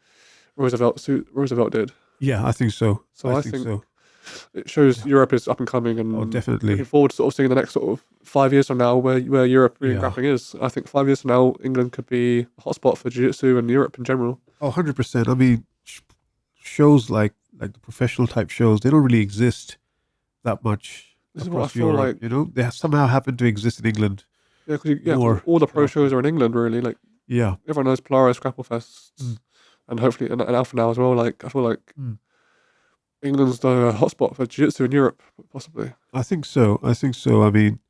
Roosevelt did. Yeah, I think so. So I think so. It shows Europe is up and coming, and definitely looking forward to sort of seeing the next sort of 5 years from now where Europe really grappling is. I think 5 years from now, England could be a hotspot for jiu-jitsu and Europe in general. 100%. I mean, shows like the professional type shows, they don't really exist that much This is what I across feel Europe. like. They have somehow happen to exist in England. Yeah, because all the pro shows are in England, really. Like, everyone knows Polaris, Grapple Fests, and hopefully and Alpha now as well. Like, I feel like England's the hotspot for jiu-jitsu in Europe, possibly. I think so. I mean,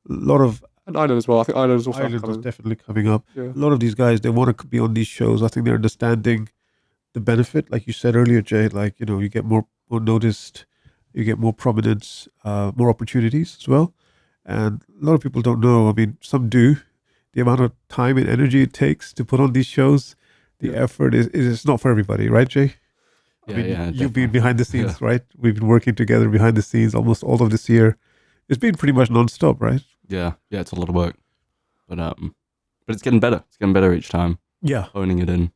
a lot of... And Ireland as well. I think Ireland is also Ireland is definitely coming up. Yeah. A lot of these guys, they want to be on these shows. I think they're understanding the benefit. Like you said earlier, Jay, like, you get more noticed, you get more prominence, more opportunities as well. And a lot of people don't know. I mean, some do. The amount of time and energy it takes to put on these shows, the effort is not for everybody, right, Jay? You've been behind the scenes, right? We've been working together behind the scenes almost all of this year. It's been pretty much non-stop, right? Yeah, it's a lot of work, but it's getting better. It's getting better each time. Yeah, honing it in.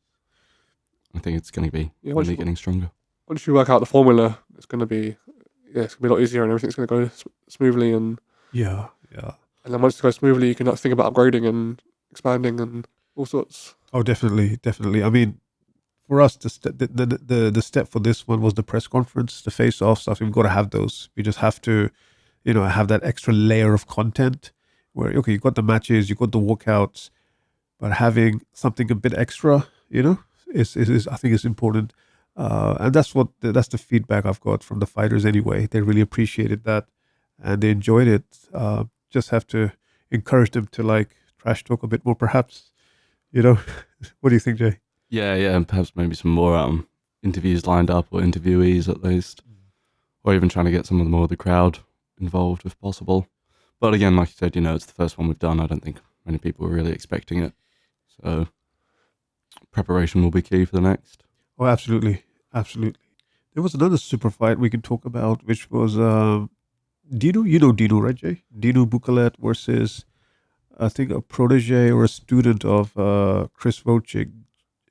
I think it's going to be only getting stronger. Once you work out the formula, it's going to be a lot easier, and everything's going to go smoothly. And yeah. And then once it goes smoothly, you can think about upgrading and expanding and all sorts. Oh, definitely. I mean, for us, the step for this one was the press conference, the face-off stuff. We've got to have those. We just have to, have that extra layer of content where, okay, you got the matches, you got the walkouts, but having something a bit extra, is I think is important. And that's the feedback I've got from the fighters anyway. They really appreciated that and they enjoyed it. Just have to encourage them to trash talk a bit more, perhaps. What do you think, Jay? Yeah, and perhaps maybe some more interviews lined up, or interviewees at least, or even trying to get some of the more of the crowd involved if possible. But again, like you said, it's the first one we've done. I don't think many people were really expecting it, so preparation will be key for the next. Oh, absolutely. There was another super fight we could talk about, which was Dino. You know Dino, right, Jay? Dino Bukalet versus, I think, a protege or a student of Chris Wojcik.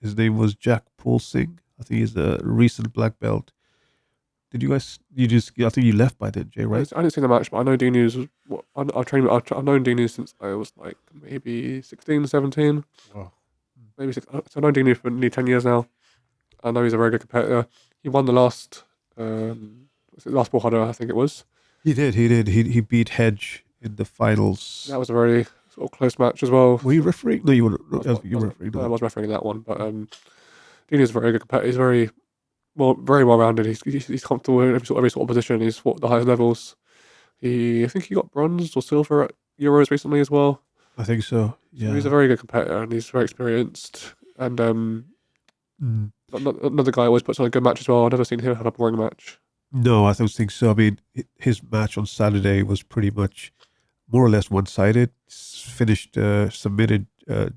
His name was Jack Paul Singh. I think he's a recent black belt. Did you guys? I think you left by then, Jay, right? I didn't see the match, but I know Dino's. I've known Dino since I was maybe 16, 17. Wow. Maybe 6. So I've known Dino for nearly 10 years now. I know he's a very good competitor. He won the last Porrada, I think it was. He did. He beat Hedge in the finals. That was a very sort of close match as well. Were you refereeing? No, you were. You were refereeing. I was refereeing that one, but Dino's a very good competitor. He's very well rounded. He's comfortable in every sort of position. He's fought at the highest levels. I think he got bronze or silver at Euros recently as well. I think so. Yeah. So he's a very good competitor and he's very experienced. And another guy always puts on a good match as well. I've never seen him have a boring match. No, I don't think so. I mean, his match on Saturday was pretty much more or less one-sided. Finished, submitted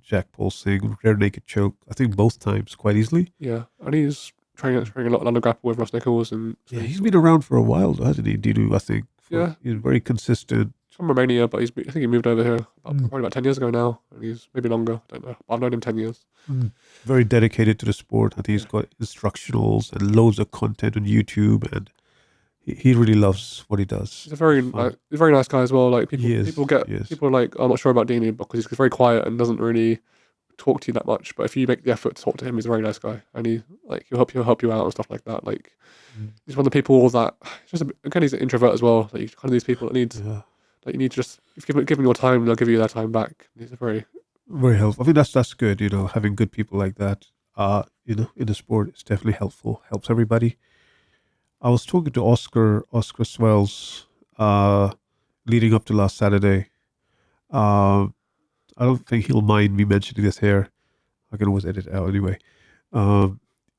Jack Paul Singh, rear naked choke, I think both times quite easily. Yeah, and he's training a lot under grapple with Ross Nichols. And yeah, he's been around for a while, hasn't he, Dino, I think. He's very consistent. He's from Romania, but I think he moved over here probably about 10 years ago now. And he's maybe longer, I don't know. I've known him 10 years. Very dedicated to the sport. I think he's got instructionals and loads of content on YouTube, and he really loves what he does. He's a very nice guy as well. Like people are like, I'm not sure about Dino because he's very quiet and doesn't really talk to you that much. But if you make the effort to talk to him, he's a very nice guy, and he'll help you out and stuff like that. Like he's one of the people that he's an introvert as well. Like kind of these people that need you need to just give them your time, they'll give you their time back. He's a very helpful. I think that's good. Having good people like that, in the sport is definitely helpful. Helps everybody. I was talking to Oscar Swells leading up to last Saturday. I don't think he'll mind me mentioning this here. I can always edit it out anyway.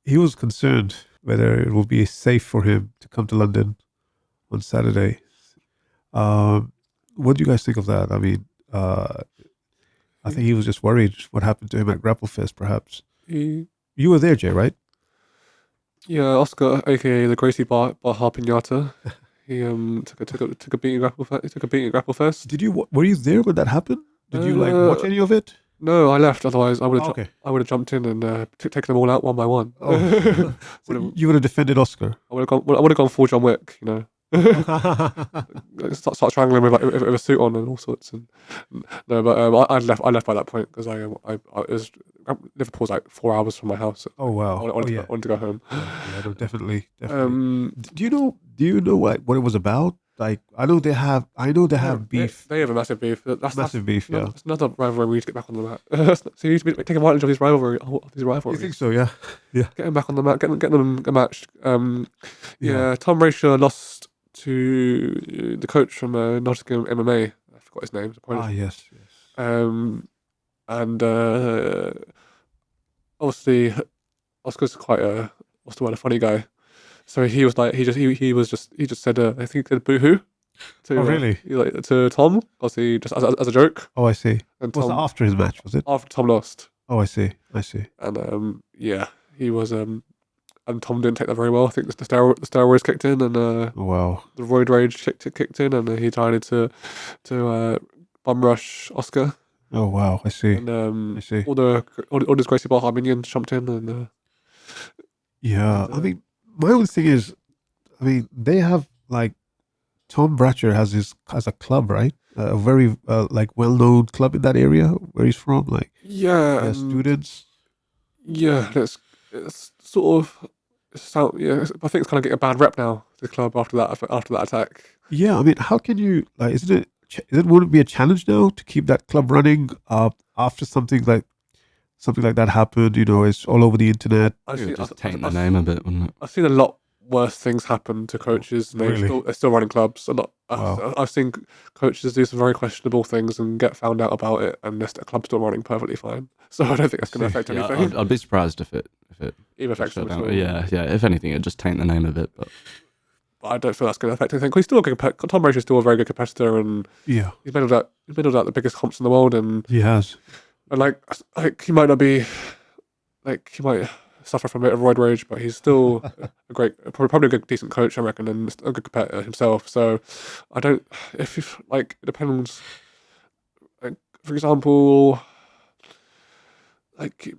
He was concerned whether it will be safe for him to come to London on Saturday. What do you guys think of that? I mean, I think he was just worried what happened to him at Grapplefest, perhaps. You were there, Jay, right? Yeah, Oscar, aka the Gracie Bar Pinata. He took a beating at Grapplefest. Were you there when that happened? Did you watch any of it? No, I left. Otherwise, I would have. Okay. I would have jumped in and taken them all out one by one. Oh. So you would have defended Oscar. I would have gone full John Wick. You know. start triangling with a suit on and all sorts. And no, but I left by that point because it was Liverpool's like 4 hours from my house. Oh wow! I wanted to go home. Yeah, no, definitely. Do you know what it was about? Like I know they have beef. They have a massive beef. That's beef. Yeah, it's another rivalry we need to get back on the mat. So you need to be taking advantage of these rivalries. You think so? Yeah. Get them back on the mat. Get them a match. Yeah. Tom Racier lost to the coach from Nottingham MMA. I forgot his name. Yes. And obviously Oscar's quite a funny guy. So he was like he just said I think he said boohoo. Really? To Tom, obviously just as a joke. Oh, I see. And was it after his match? Was it after Tom lost? Oh, I see. And he was and Tom didn't take that very well. I think the steroids kicked in, and wow, the roid rage kicked in, and he tried to bum rush Oscar. Oh wow, I see. And I see. all this Gracie Barra minions jumped in, and I mean, my only thing is, I mean, they have like Tom Bratcher has a club, right? A very well-known club in that area where he's from. Like students. Yeah, it's sort of. I think it's kind of getting a bad rep now. The club after that attack. Yeah, I mean, how can you like? Would it be a challenge now to keep that club running after something like that happened? You know, it's all over the internet. Just taint the name a bit, wouldn't it? I've seen a lot worse things happen to coaches, and they're still running clubs. I've seen coaches do some very questionable things and get found out about it, and the club's still running perfectly fine. So I don't think that's going to affect anything. I'd be surprised if it even affects them. Yeah. If anything, it'd just taint the name a bit, but I don't feel that's going to affect anything. He's still Tom Brady is still a very good competitor, and yeah, he's medaled out the biggest comps in the world, and he has. And like he might not be, like he might suffer from a bit of roid rage, but he's still probably a good, decent coach, I reckon, and a good competitor himself. So I don't. If like it depends. Like for example, like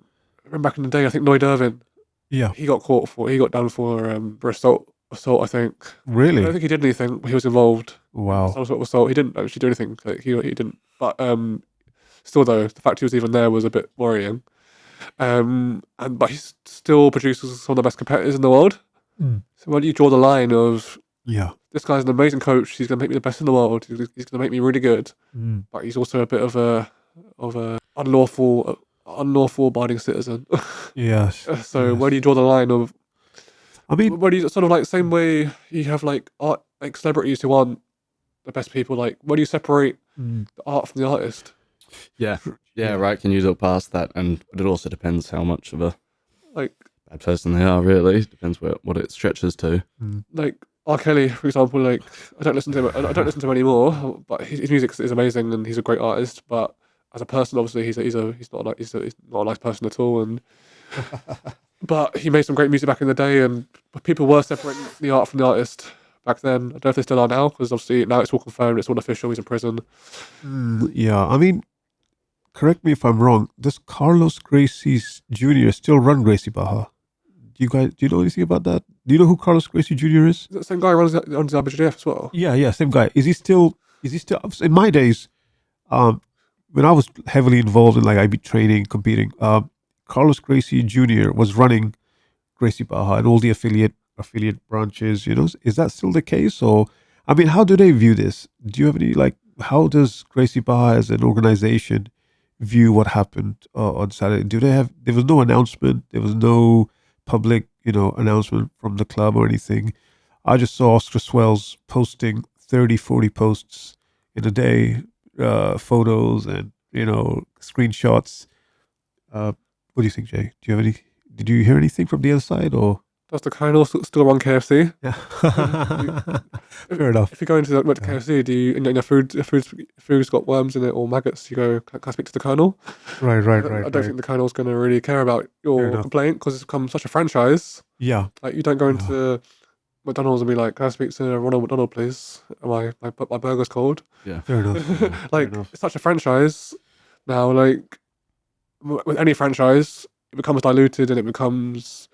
remember back in the day, I think Noyd Irvin. Yeah, he got done for assault. I think. Really? I don't think he did anything, but he was involved. Wow. Some sort of assault. He didn't actually do anything. Like, he didn't. But still, though, the fact he was even there was a bit worrying. But he still produces some of the best competitors in the world. Mm. So where do you draw the line of? Yeah. This guy's an amazing coach. He's going to make me the best in the world. He's going to make me really good. Mm. But he's also a bit of a unlawful abiding citizen. Yes. So where do you draw the line of? I mean, where do you sort of like same way you have like art, like celebrities who aren't the best people. Like where do you separate the art from the artist? Yeah, right. Can you look past that? And it also depends how much of a bad person they are. Really depends what it stretches to. Like R. Kelly, for example. Like I don't listen to him anymore, but his music is amazing and he's a great artist. But as a person, obviously, he's not a nice person at all. And but he made some great music back in the day, and people were separating the art from the artist back then. I don't know if they still are now, because obviously now it's all confirmed, it's all official, he's in prison. Yeah, I mean, correct me if I'm wrong, does Carlos Gracie Jr. still run Gracie Barra? Do you know anything about that? Do you know who Carlos Gracie Jr. is? Is that the same guy who runs the IBJJF as well? Yeah, same guy. Is he still in my days, when I was heavily involved in like IB training, competing, Carlos Gracie Jr. was running Gracie Barra and all the affiliate branches, you know. Is that still the case? Or, I mean, how do they view this? Do you have any, like, how does Gracie Barra as an organization view what happened on Saturday? There was no announcement, there was no public, announcement from the club or anything. I just saw Oscar Swells posting 30, 40 posts in a day, photos and, screenshots. What do you think, Jay? Did you hear anything from the other side or? Does the Colonel still run KFC? Yeah. Fair enough. If you go into KFC, do you, and your food's got worms in it or maggots, you go, can I speak to the Colonel? Right. I don't think the Colonel's going to really care about your complaint because it's become such a franchise. Yeah. Like, you don't go into McDonald's and be like, can I speak to Ronald McDonald, please? My burger's cold. Yeah. Fair enough. Like, it's such a franchise now. Like, with any franchise, it becomes diluted and it becomes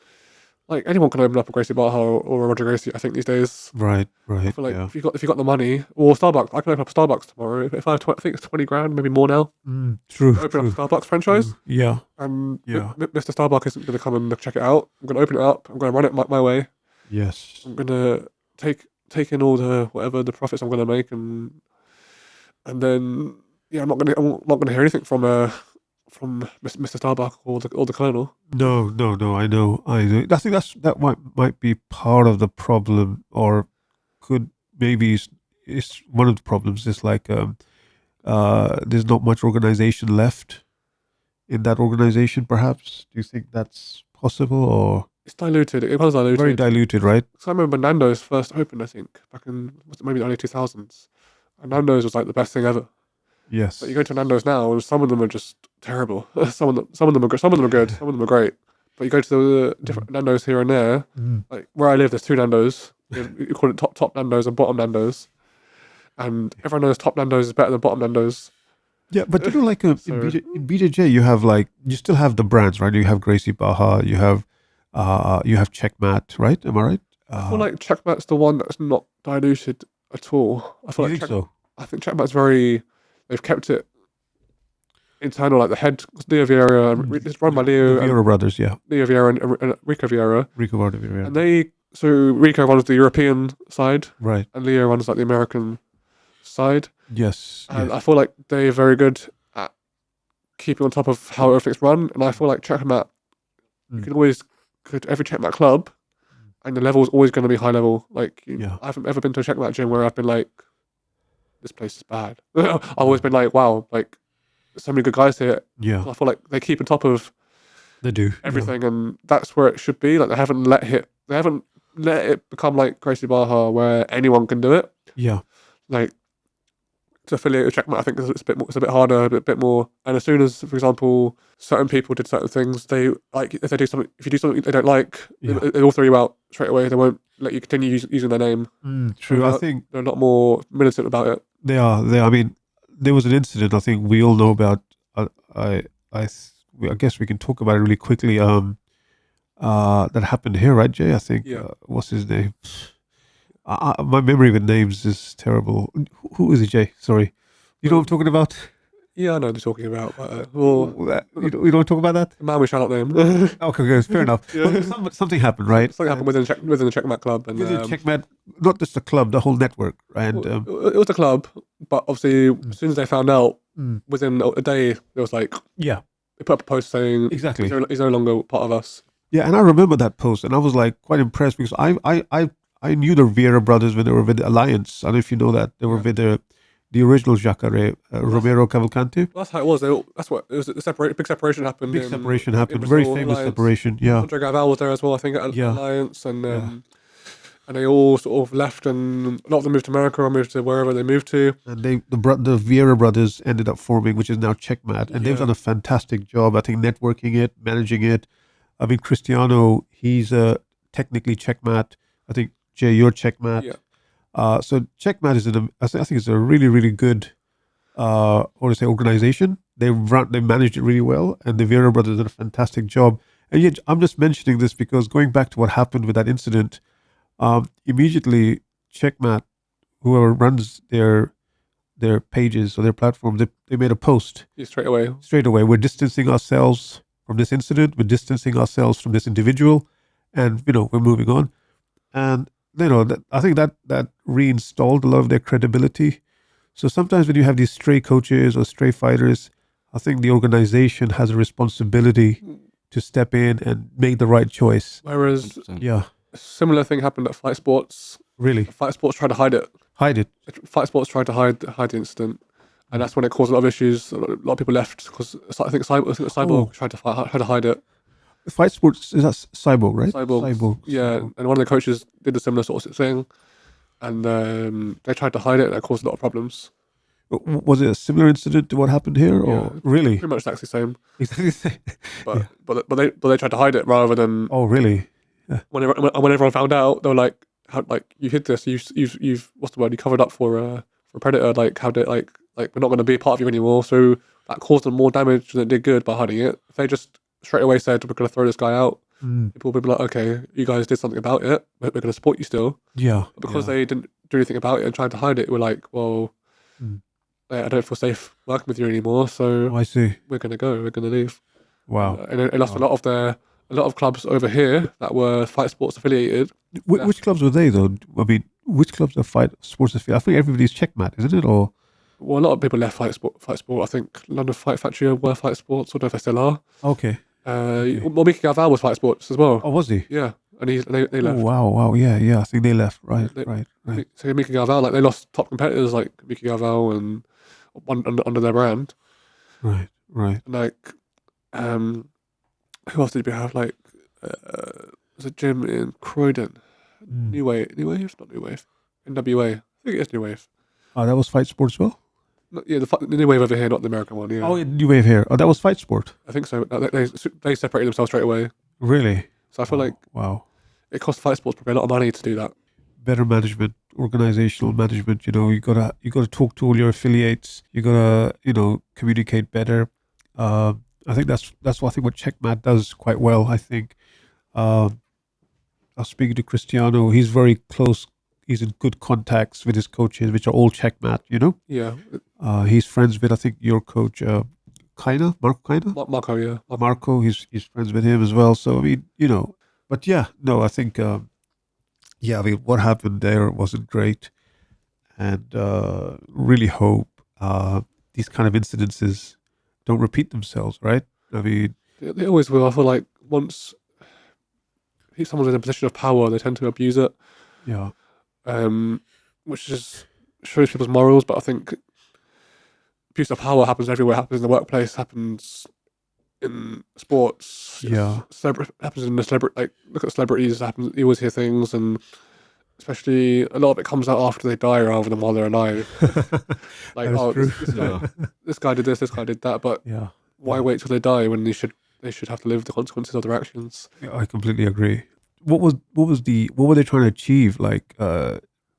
like anyone can open up a Gracie Barra or a Roger Gracie. I think these days. Right. I feel like if you got the money, or Starbucks, I can open up a Starbucks tomorrow. If I have, I think it's 20 grand, maybe more now. True. Open up a Starbucks franchise. Yeah. And Mr. Starbucks isn't going to come and check it out. I'm going to open it up. I'm going to run it my way. Yes. I'm going to take in all the whatever the profits I'm going to make, and then I'm not going to hear anything from Mr. Starbuck or the Colonel. No. I know. I think that might be part of the problem, or could maybe is one of the problems. Is like there's not much organization left in that organization. Perhaps, do you think that's possible, or it's diluted? It was diluted. Very diluted, right? So I remember Nando's first opened, I think, back in maybe the early 2000s, and Nando's was like the best thing ever. Yes. But you go to Nando's now, and some of them are just terrible. Some of them are good. Some of them are great. But you go to the different Nando's here and there. Like where I live, there's two Nando's. You call it top Nando's and bottom Nando's, and everyone knows top Nando's is better than bottom Nando's. Yeah, but in BJJ, you still have the brands, right? You have Gracie Barra, you have Checkmat, right? Am I right? I feel like Checkmat's the one that's not diluted at all. I feel like so. I think Checkmat's they've kept it internal, like the head, Leo Vieira, it's run by Leo. The Vieira brothers, yeah. Leo Vieira and Rico Vieira. And so Rico runs the European side. Right. And Leo runs like the American side. Yes. And I feel like they're very good at keeping on top of how everything's run. And I feel like Checkmat, you can always go to every Checkmat club and the level is always going to be high level. Like, I haven't ever been to a Checkmat gym where I've been like, this place is bad. I've always been like, wow, like, so many good guys here. Yeah. I feel like they keep on top of everything, and that's where it should be. Like, they haven't let it become like Gracie Barra where anyone can do it. Yeah. Like, to affiliate with Checkmat, I think it's a bit harder, a bit more. And as soon as, for example, certain people did certain things, they like if you do something they don't like, they all throw you out straight away. They won't let you continue using their name. True. I think they're a lot more militant about it. They are. I mean, there was an incident I think we all know about. I guess we can talk about it really quickly. That happened here, right, Jay? I think. Yeah. What's his name? My memory with names is terrible. Who is it, Jay? Sorry. You know what I'm talking about? Yeah, I know what you're talking about. But, you don't talk about that? Man, we shall not name. Okay, fair enough. Well, something happened, right? Something happened within the Checkmat club. And, within Checkmat, not just the club, the whole network. And it was a club, but obviously, as soon as they found out, within a day, it was like, they put up a post saying, exactly, he's no longer part of us. Yeah, and I remember that post, and I was like quite impressed because I knew the Vieira brothers when they were with the Alliance. I don't know if you know that. They were with the original Jacare, Romero Cavalcante. Well, that's how it was. That's what it was. Big separation happened. Very famous Alliance. separation. Yeah. Andre Gaval was there as well, I think, at Alliance, and they all sort of left, and a lot of them moved to America or moved to wherever they moved to. And the Vieira brothers ended up forming, which is now Checkmat, and they've done a fantastic job. I think networking it, managing it. I mean, Cristiano, he's technically Checkmat. I think Jay, you're Checkmat. Yeah. So Checkmat is I think it's a really, really good, organization. They managed it really well, and the Vieira brothers did a fantastic job. And yet, I'm just mentioning this because going back to what happened with that incident, immediately Checkmat, whoever runs their pages or their platforms, they made a post. Yeah, straight away. We're distancing ourselves from this incident. We're distancing ourselves from this individual, and we're moving on. And I think that reinstalled a lot of their credibility. So sometimes when you have these stray coaches or stray fighters, I think the organization has a responsibility to step in and make the right choice. Whereas, 100%. A similar thing happened at Fight Sports. Really? Fight Sports tried to hide it. Fight Sports tried to hide the incident, and that's when it caused a lot of issues. A lot of people left because I think Cyborg tried to hide it. Fight Sports, is that Cyborg, right? Cyborg. Yeah, Cyborg. and one of the coaches did a similar sort of thing, and they tried to hide it, and that caused a lot of problems. Was it a similar incident to what happened here, or Yeah, really? pretty much exactly the same. Exactly the same. But Yeah. but they tried to hide it rather than Oh, really? when everyone found out, they were like, "How like you hid this? You've what's the word? You covered up for a predator. Like how did like we're not going to be a part of you anymore." So that caused them more damage than it did good by hiding it. If they just straight away said we're going to throw this guy out, people would be like, "Okay, you guys did something about it, but we're going to support you still." Yeah. But because they didn't do anything about it and tried to hide it, we're like, "Well, I don't feel safe working with you anymore, so Oh, I see. we're going to go. We're going to leave." Wow. And it lost a lot of clubs over here that were Fight Sports affiliated. Which clubs were they, though? I mean, which clubs are Fight Sports affiliated? I think everybody's Checkmat, isn't it? Or Well, a lot of people left Fight Sport. I think London Fight Factory were Fight Sports. I don't know if they still are. okay. Well, Mickey Galval was Fight Sports as well. Oh, was he? Yeah, and they left. Oh, wow. Yeah. I think they left. Right. So Mickey Galval, like they lost top competitors like Mickey Galval and under their brand. Right. And like, who else did we have? Like, there's a gym in Croydon. New Wave, not New Wave. NWA. I think it's New Wave. Oh, that was Fight Sport as well? Yeah, the New Wave over here, not the American one. Yeah. Oh, New Wave here. Oh, that was Fight Sport. I think so. They separated themselves straight away. Really? So I feel like it cost Fight Sports probably a lot of money to do that. Better management, organizational management. You gotta talk to all your affiliates. You gotta communicate better. I think that's what Checkmat does quite well. I think. I was speaking to Cristiano. He's very close. He's in good contacts with his coaches, which are all Checkmat. Yeah. He's friends with, I think, your coach, Marco Kaina. Marco, yeah. Marco, he's friends with him as well. So I mean, but yeah, no, I think, I mean, what happened there wasn't great, and really hope these kind of incidences don't repeat themselves. Right? I mean, they always will. I feel like once someone's in a position of power, they tend to abuse it. Yeah. Which just shows people's morals. But I think abuse of power happens everywhere. It happens in the workplace. Happens in sports. Yeah. Happens in the celebrity. Like look at celebrities. Happens. You always hear things, and especially a lot of it comes out after they die rather than while they're alive. Like this guy did this. This guy did that. But why wait till they die when they should have to live with the consequences of their actions? Yeah, I completely agree. What were they trying to achieve? Like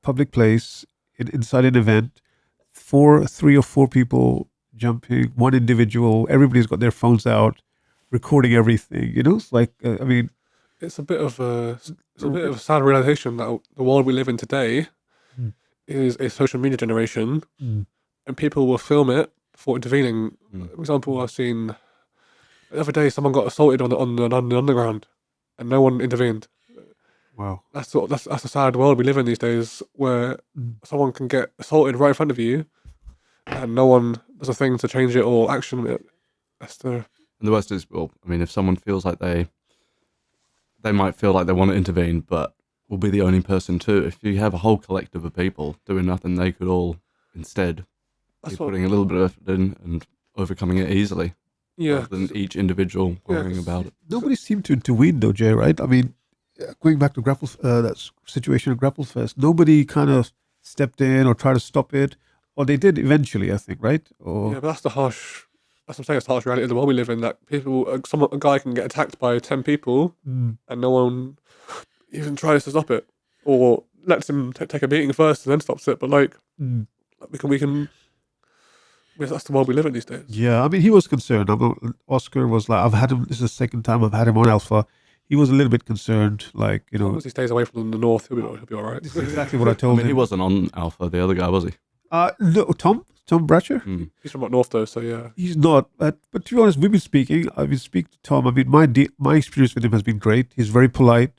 public place inside an event, 3 or 4 people jumping, one individual, everybody's got their phones out, recording everything. It's like I mean, it's a bit of a sad realization that the world we live in today is a social media generation, and people will film it before intervening. For example, I've seen the other day someone got assaulted on the underground, and no one intervened. Wow, that's a sad world we live in these days, where someone can get assaulted right in front of you, and no one does a thing to change it or action it. And the worst is, well, I mean, if someone feels like they might feel like they want to intervene, but will be the only person to. If you have a whole collective of people doing nothing, they could all instead be putting a little bit of effort in and overcoming it easily. Yeah, rather than each individual worrying about it. Nobody seemed to intervene though, Jay. Right? I mean, going back to that situation at Grapple Fest, nobody kind of stepped in or tried to stop it, or they did eventually, I think, right? Or yeah, but that's what I'm saying. It's the harsh reality of the world we live in. That a guy can get attacked by 10 people, and no one even tries to stop it, or lets him take a beating first and then stops it. But we can. That's the world we live in these days. Yeah, I mean, he was concerned. Oscar was like, I've had him. This is the second time I've had him on Alpha. He was a little bit concerned, like As long as he stays away from the north, he'll be all right. This is exactly what I told him. He wasn't on Alpha. The other guy, was he? No, Tom Bratcher. He's from up north though, so yeah. He's not. But to be honest, we've been speaking. I've been speaking to Tom. I mean, my experience with him has been great. He's very polite,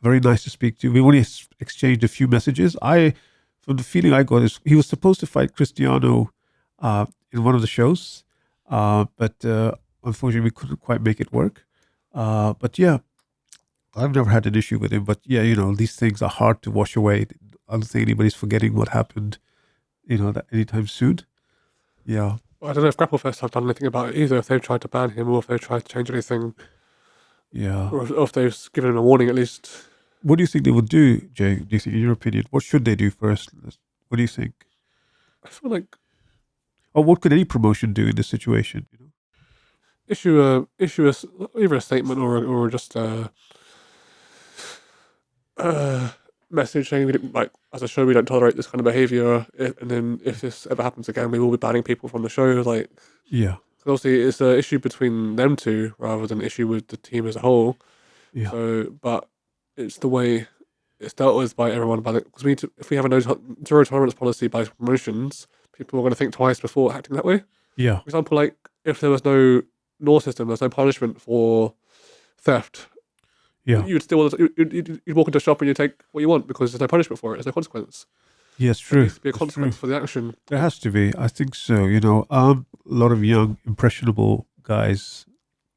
very nice to speak to. We've only exchanged a few messages. From the feeling I got, is he was supposed to fight Cristiano in one of the shows, but unfortunately we couldn't quite make it work. But yeah, I've never had an issue with him. But yeah, these things are hard to wash away. I don't think anybody's forgetting what happened, that anytime soon. Yeah. I don't know if Grapplefest have done anything about it either, if they've tried to ban him or if they've tried to change anything. Yeah. or if they've given him a warning at least. What do you think they will do, Jay? Do you think, in your opinion, what should they do first? What do you think? I feel like Or what could any promotion do in this situation? issue either a statement or just a message saying we don't, like, as a show, we don't tolerate this kind of behavior, and then if this ever happens again, we will be banning people from the show. Like, Yeah. obviously, it's an issue between them two rather than an issue with the team as a whole. Yeah. So, but it's the way it's dealt with by everyone. Because if we have a zero tolerance policy by promotions, people are going to think twice before acting that way. Yeah. For example, like if there was no law system, there's no punishment for theft. Yeah. You'd walk into a shop and you take what you want because there's no punishment for it. There's no consequence. Yes, There true. needs to be a That's consequence true. for the action. There has to be. I think so. A lot of young, impressionable guys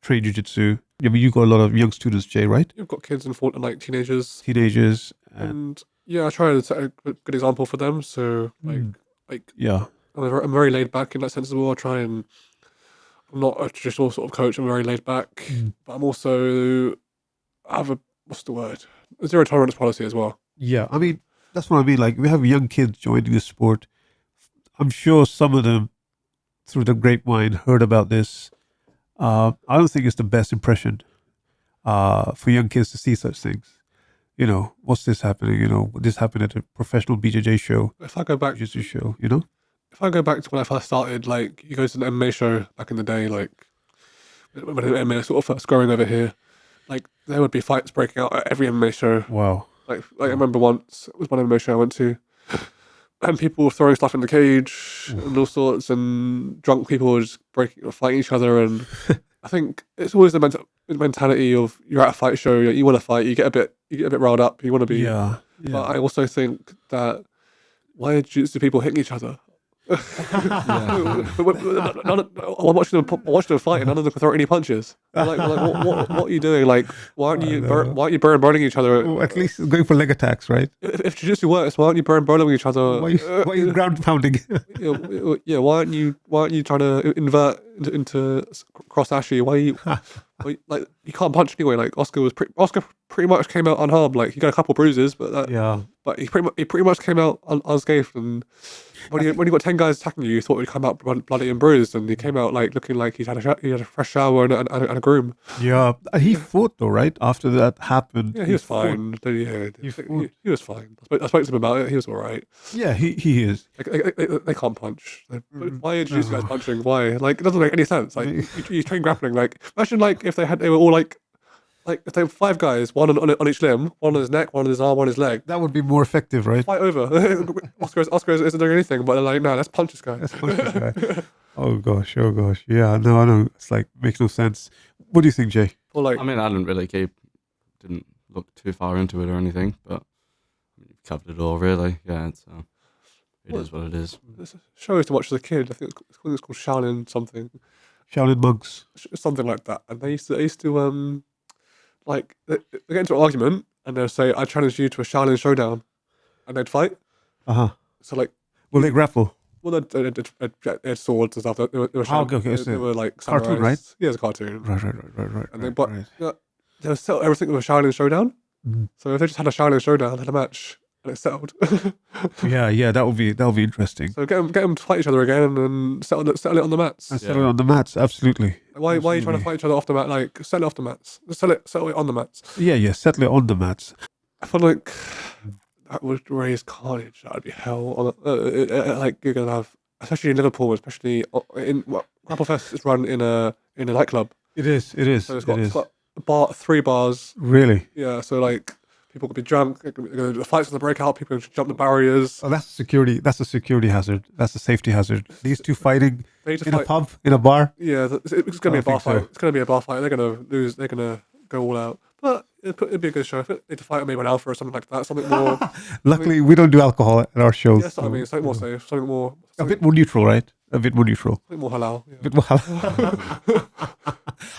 train jiu-jitsu. I mean, you got a lot of young students, Jay, right? You've got kids and like teenagers, Teenagers. And and yeah, I try to set a good example for them. So like yeah. I'm very laid back in that sense as well. I try and I'm not a traditional sort of coach. I'm very laid back, but I'm also I have a what's the word? A zero tolerance policy as well. Yeah. I mean, that's what I mean. Like, we have young kids joining the sport. I'm sure some of them, through the grapevine, heard about this. I don't think it's the best impression for young kids to see such things. What's this happening? This happened at a professional BJJ show, If I go back, jiu-jitsu show, if I go back to when I first started, like you go to an MMA show back in the day, like when MMA was sort of first growing over here, like there would be fights breaking out at every MMA show. Wow. Like I remember once it was one MMA show I went to, and people were throwing stuff in the cage and all sorts, and drunk people were just fighting each other. And I think it's always the mentality of you're at a fight show, you want to fight, you get a bit riled up, you want to be. Yeah. But I also think that why are jiu-jitsu people hitting each other? I'm watching them fight, and none of them can throw any punches. Like what are you doing? Like, why aren't you burning each other? Well, at least going for leg attacks, right? If jiu-jitsu works, why aren't you burning each other? Why are you ground pounding? Yeah, why aren't you trying to invert into cross ashi? Like you can't punch anyway. Like Oscar pretty much came out unharmed. Like he got a couple bruises, but he pretty much came out unscathed. And when you got 10 guys attacking you, you thought he'd come out bloody and bruised, and he came out like looking like he had a fresh shower and a groom. Yeah, he fought though, right? After that happened, Yeah, he was fine. Yeah, he was fine. I spoke to him about it. He was all right. Yeah, he is. Like, they can't punch. Why are these guys punching? Why? Like it doesn't make any sense. Like you train grappling. Like imagine like if they were all like if they were 5 guys, one on each limb, one on his neck, one on his arm, one on his leg. That would be more effective, right? Fight over. Oscar isn't doing anything, but they're like, no, let's punch this guy. Let's punch this guy. Oh gosh. Yeah, no, I know. It's like makes no sense. What do you think, Jay? Or like, I mean, I didn't look too far into it or anything, but you've covered it all, really. Yeah, it is what it is. this show I used to watch as a kid. I think it's called Shaolin something. Shaolin monks. Something like that. And they used to like they get into an argument and they'll say, I challenge you to a Shaolin showdown, and they'd fight. So like, Will they grapple? well, they had swords and stuff. They were Okay. they were like Cartoon, samurais. right? Yeah, it's a cartoon. Right. And they would settle everything with a Shaolin showdown. So if they just had a Shaolin showdown, had a match, and it settled. Yeah, that would be interesting. So get them to fight each other again and settle it on the mats. And settle it on the mats, absolutely. Why are you trying to fight each other off the mat? Like settle it off the mats. Just settle it on the mats. Yeah, settle it on the mats. I feel like that would raise carnage. That would be hell. Like you're gonna have, especially in Liverpool, especially in Grapple Fest is run in a nightclub. It is. So it's got 3 bars. Really? Yeah. So like people could be drunk. The fight's gonna break out. People can jump the barriers. Oh, that's a security hazard. That's a safety hazard. These two fighting They need to in fight. a pub, in a bar. Yeah, it's gonna be a bar think so. fight. It's gonna be a bar fight. They're gonna lose. They're gonna go all out. But it'd be a good show. If it need to fight maybe an alpha or something like that. Something more. Luckily, we don't do alcohol at our shows. Yes, I mean something more safe. Something more. A bit more neutral, right? A bit more neutral. Something more halal. Yeah. A bit more halal.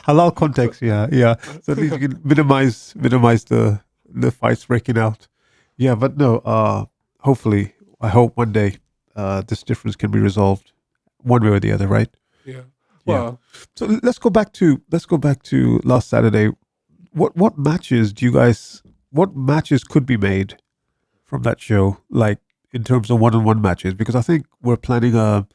Halal context, yeah. So at least you can minimize the fights breaking out. Yeah, but no. Hopefully, I hope one day this difference can be resolved, one way or the other, right? Yeah. Yeah. Well, So let's go back to last Saturday. what matches do you guys? What matches could be made from that show? Like in terms of one-on-one matches, because I think we're planning a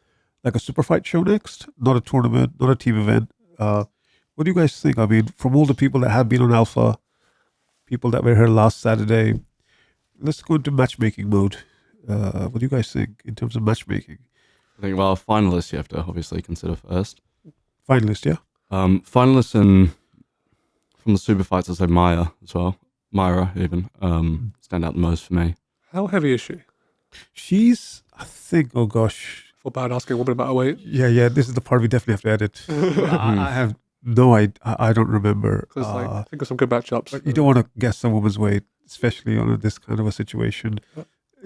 super fight show next, not a tournament, not a team event. What do you guys think? I mean, from all the people that have been on Alpha, people that were here last Saturday, let's go into matchmaking mode. What do you guys think in terms of matchmaking? I think, well, finalists you have to obviously consider first. Finalist, yeah? Finalists from the super fights, I'd say Maya as well. Myra, even, stand out the most for me. How heavy is she? She's, I think, oh gosh. For bad asking a woman about her weight. Yeah, this is the part we definitely have to edit. I have no idea. I don't remember. Because I think of some good matchups. You don't want to guess a woman's weight, especially on this kind of a situation.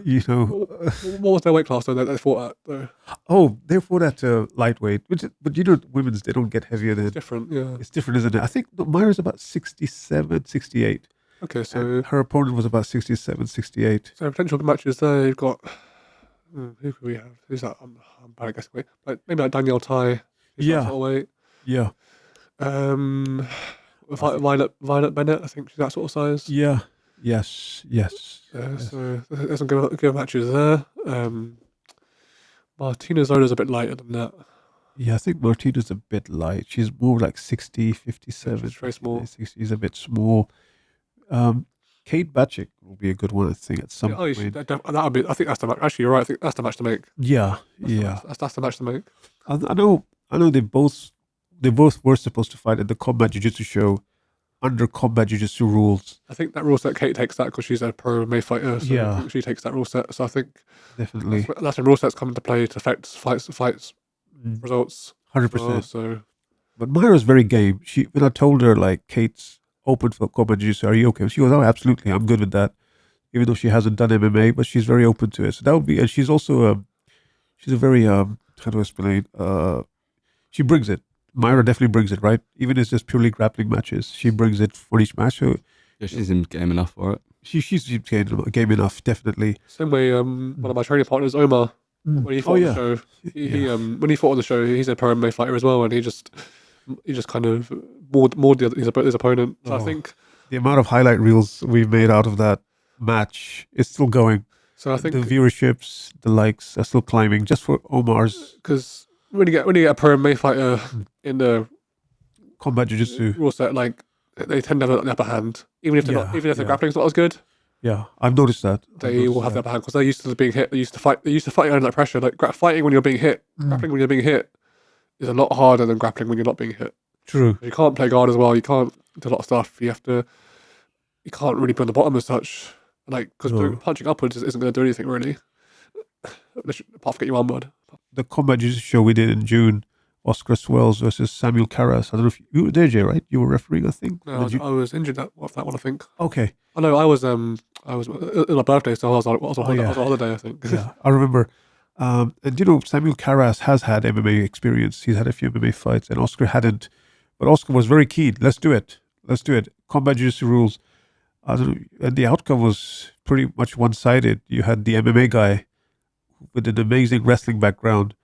You know. What was their weight class though that they fought at though? Oh, they fought at lightweight, but you know, women's, they don't get heavier than. It's different, yeah. It's different, isn't it? I think Myra's about 67, 68. Okay, so And her opponent was about 67, 68. So potential matches there. You've got who could we have? Who's that? I'm bad at guessing weight. Like maybe like Danielle Tai. Yeah. That sort of weight. Yeah. Violet Bennett. I think she's that sort of size. Yeah. Yes. So there's some good matches there. Martina Zola's a bit lighter than that. Yeah, I think Martina's a bit light. She's more like 60, 57. She's very small. 60, she's a bit small. Kate Batchick will be a good one, I think, at some point. That would be. I think that's the match. Actually, you're right. I think that's the match to make. Yeah. That's the match to make. I know they both were supposed to fight at the Combat Jiu-Jitsu show under Combat Jiu-Jitsu rules. I think that rule set, Kate takes that because she's a pro MMA fighter. So Yeah. I think she takes that rule set. So I think Definitely. that's when rule sets come into play to affect fights results. 100%. So But Myra's very game. When I told her, like, Kate's open for Combat Jiu-Jitsu, are you okay? She goes, oh, absolutely, I'm good with that. Even though she hasn't done MMA, but she's very open to it. So that would be, and she's also, she's a very, how do I explain? She brings it. Myra definitely brings it, right? Even if it's just purely grappling matches, she brings it for each match. So Yeah, she's in game enough for it. she's game enough, definitely. same way, one of my training partners, Omar, when he fought on the show, when he fought on the show, he's a pro MMA fighter as well, and he just kind of mauled his opponent. So I think the amount of highlight reels we've made out of that match is still going. so. I think The viewerships, the likes are still climbing just for Omar's because when you get a pro MMA fighter in the Combat Jiu-Jitsu. rule set, like they tend to have the upper hand, even if the grappling's not as good. Yeah, I've noticed that. They will have the upper hand because they're used to being hit. They used to fight under that pressure. Like fighting when you're being hit, grappling when you're being hit is a lot harder than grappling when you're not being hit. True. You can't play guard as well. You can't do a lot of stuff. You can't really be on the bottom as such. Like because punching upwards isn't going to do anything really, apart from get you armbarred. The Combat Jiu-Jitsu show we did in June, Oscar Swells versus Samuel Carras. I don't know if you were there, Jay, right? You were refereeing, I think. No, I was injured that one. I think. Okay. I know. I was on my birthday, so I was on holiday. I think. Yeah, I remember. And Samuel Carras has had MMA experience. He's had a few MMA fights, and Oscar hadn't. But Oscar was very keen. Let's do it. Combat Jiu-Jitsu rules. I don't know, and the outcome was pretty much one-sided. You had the MMA guy with an amazing wrestling background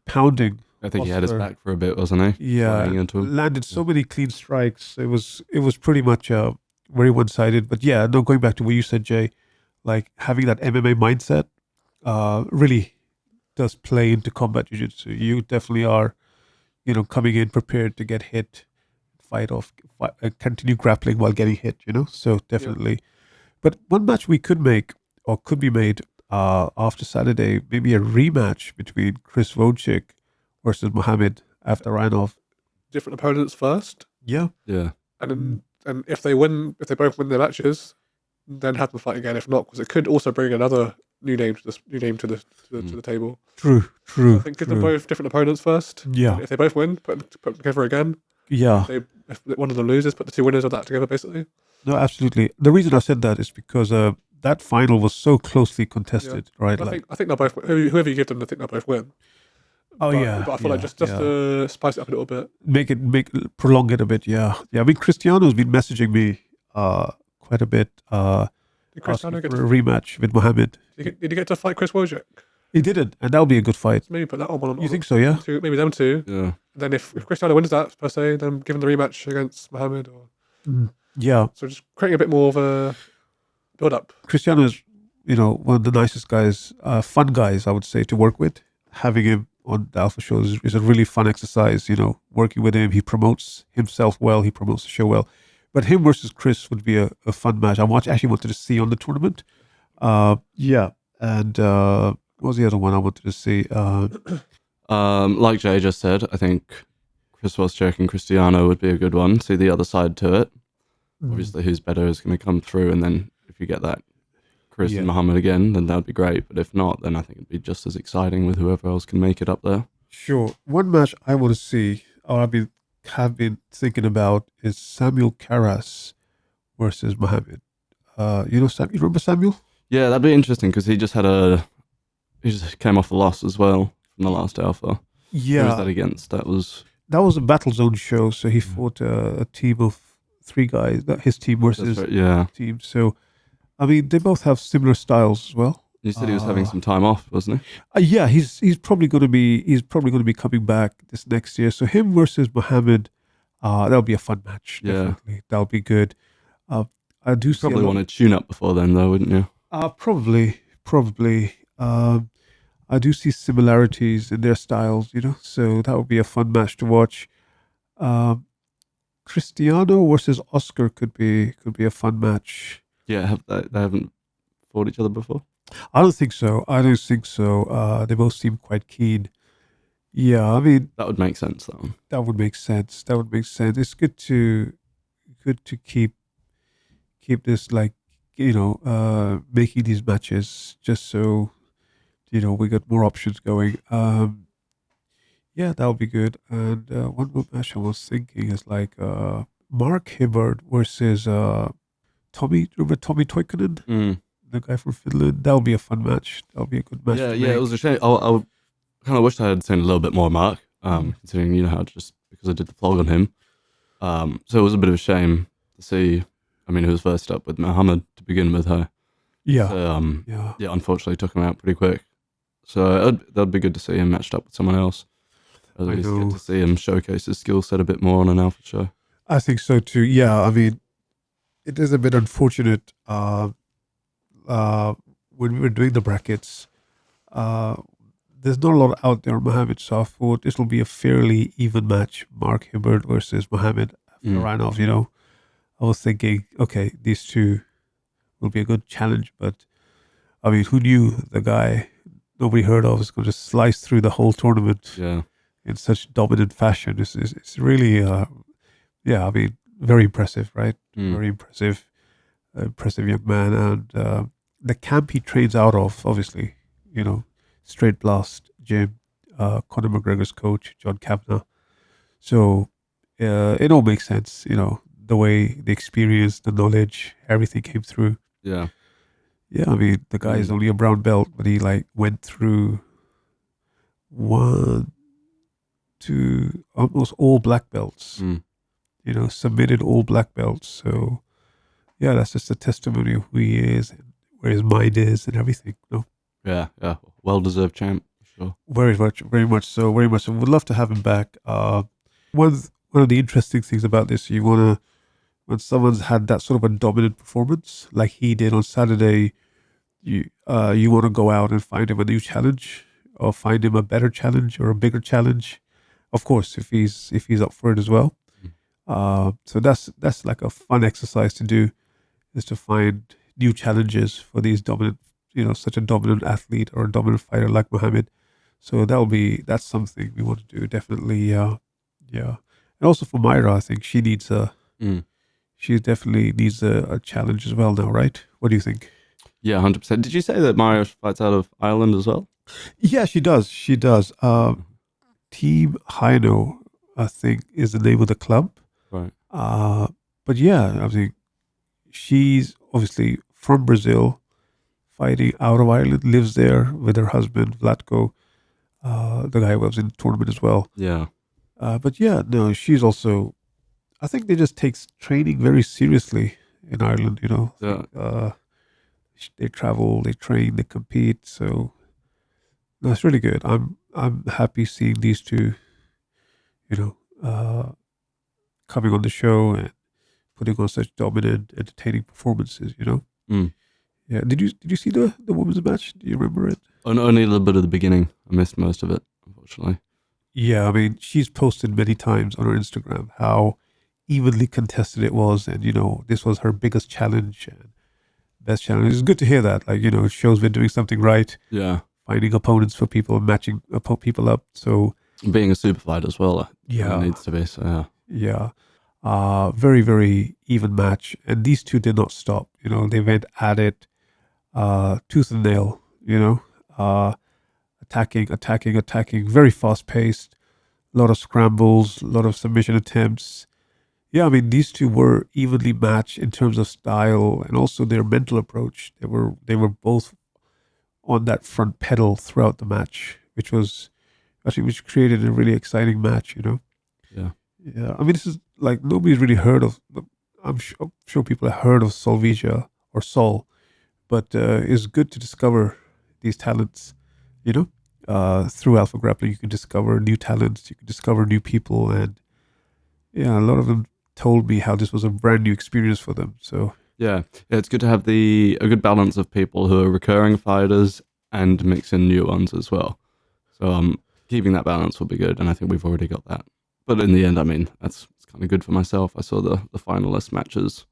pounding. I think he had his back for a bit, wasn't he? Yeah, landed so many clean strikes. It was pretty much very one-sided. But yeah, no, going back to what you said, Jay, like having that MMA mindset really does play into Combat Jiu-Jitsu. You definitely are, coming in prepared to get hit, continue grappling while getting hit, so definitely. Yeah. But one match we could make, or could be made after Saturday, maybe a rematch between Chris Wojcik versus Mohammed Aftaranov. Different opponents first. Yeah. And if they both win their matches, then have them fight again. If not, because it could also bring another new name to the table. True. So I think give them both different opponents first. Yeah. If they both win, put them together again. Yeah. If one of them loses, put the two winners of that together, basically. No, absolutely. The reason I said that is because that final was so closely contested, right? I think they'll both. Whoever you give them, I think they'll both win. But I feel like just to spice it up a little bit, prolong it a bit. Yeah. I mean, Cristiano's been messaging me quite a bit. Did Cristiano get a rematch with Mohammed? Did he get to fight Chris Wojcik? He didn't, and that would be a good fight. Maybe put that on. You think so? Yeah. Maybe them two. Yeah. Then if Cristiano wins that per se, then give him the rematch against Mohammed. Yeah, So just creating a bit more of a build up. Cristiano is, one of the nicest guys, fun guys, I would say, to work with. Having him on the Alpha show is a really fun exercise. Working with him, he promotes himself well, he promotes the show well. But him versus Chris would be a fun match. Actually wanted to see on the tournament. Yeah, and what was the other one I wanted to see? Like Jay just said, I think Chris Voschek and Cristiano would be a good one. See the other side to it. Obviously, who's better is going to come through, and then if you get that Chris Yeah. and Muhammad again, then that would be great. But if not, then I think it'd be just as exciting with whoever else can make it up there. Sure. One match I want to see, or have been thinking about, is Samuel Karas versus Muhammad. You remember Samuel? Yeah, that'd be interesting because he just came off a loss as well from the last Alpha. Who was that against? That was a Battle Zone show. So he fought a team of 3 guys. His team versus team. So I mean, they both have similar styles as well. You said he was having some time off, wasn't he? Yeah, he's probably going to be coming back this next year. So him versus Muhammad, that'll be a fun match. Definitely, that'll be good. I do see probably want to tune up before then, though, wouldn't you? Probably. I do see similarities in their styles, so that would be a fun match to watch. Cristiano versus Oscar could be a fun match. Yeah, they haven't fought each other before? I don't think so. They both seem quite keen. Yeah, I mean that would make sense, though. That would make sense. It's good to keep this, like, making these matches just so we get more options going. Yeah, that would be good. And one more match I was thinking is like Mark Hibbard versus Tommy. Remember Tommy Toikkonen? The guy from Finland. That would be a fun match. That would be a good match. Yeah, it was a shame. I kind of wished I had seen a little bit more of Mark, considering how just because I did the vlog on him. So it was a bit of a shame to see. I mean, he was first up with Muhammad to begin with, her. Yeah. So, unfortunately took him out pretty quick. So that'd be good to see him matched up with someone else. At least get to see him showcase his skill set a bit more on an Alpha show. I think so too. Yeah, I mean, it is a bit unfortunate when we were doing the brackets. There's not a lot out there on Muhammad, so I thought this will be a fairly even match. Mark Hibbard versus Muhammad Afroranov, I was thinking, okay, these two will be a good challenge, but I mean, who knew the guy nobody heard of is going to slice through the whole tournament in such dominant fashion? It's really, I mean, very impressive, right? Very impressive young man. And the camp he trains out of, obviously, Straight Blast Gym, Conor McGregor's coach, John Kavanagh. So it all makes sense, the way, the experience, the knowledge, everything came through. Yeah. Yeah, I mean, the guy is only a brown belt, but he went through 1, 2, almost all black belts. Submitted all black belts. So yeah, that's just a testimony of who he is and where his mind is and everything. Yeah. Well-deserved champ, for sure. Very much so. Would love to have him back. One of the interesting things about this, when someone's had that sort of a dominant performance like he did on Saturday, you want to go out and find him a new challenge, or find him a better challenge or a bigger challenge. Of course, if he's up for it as well. So that's like a fun exercise to do, is to find new challenges for these dominant, such a dominant athlete or a dominant fighter like Muhammad. So that's something we want to do, definitely. Yeah. And also for Myra, I think she needs she definitely needs a challenge as well now, right? What do you think? Yeah, 100%. Did you say that Myra fights out of Ireland as well? Yeah, she does. Team Hino, I think, is the name of the club. Right. But yeah, I think she's obviously from Brazil, fighting out of Ireland, lives there with her husband, Vlatko, the guy who was in the tournament as well. Yeah. But yeah, no, she's also, I think they just take training very seriously in Ireland, Yeah. They travel, they train, they compete. So that's really good. I'm happy seeing these two, coming on the show and putting on such dominant, entertaining performances. Mm. Yeah. Did you see the women's match? Do you remember it? Only a little bit of the beginning. I missed most of it, unfortunately. Yeah, I mean, she's posted many times on her Instagram how evenly contested it was, and this was her biggest challenge and best challenge. It's good to hear that. Like, it shows we're doing something right, Yeah. finding opponents for people, matching people up. So Being a super fight as well. yeah, It needs to be. So yeah, very very even match, and these two did not stop. They went at it, tooth and nail. Attacking, very fast paced. A lot of scrambles, a lot of submission attempts. Yeah, I mean, these two were evenly matched in terms of style and also their mental approach. They were both on that front pedal throughout the match, which created a really exciting match. Yeah. Yeah, I mean, this is like nobody's really heard of. I'm sure people have heard of Solveja or Sol, but it's good to discover these talents. Through Alpha Grappling, you can discover new talents, you can discover new people, and yeah, a lot of them told me how this was a brand new experience for them. So Yeah, it's good to have a good balance of people who are recurring fighters and mix in new ones as well. So keeping that balance will be good, and I think we've already got that. But in the end, I mean, it's kind of good for myself. I saw the finalist matches.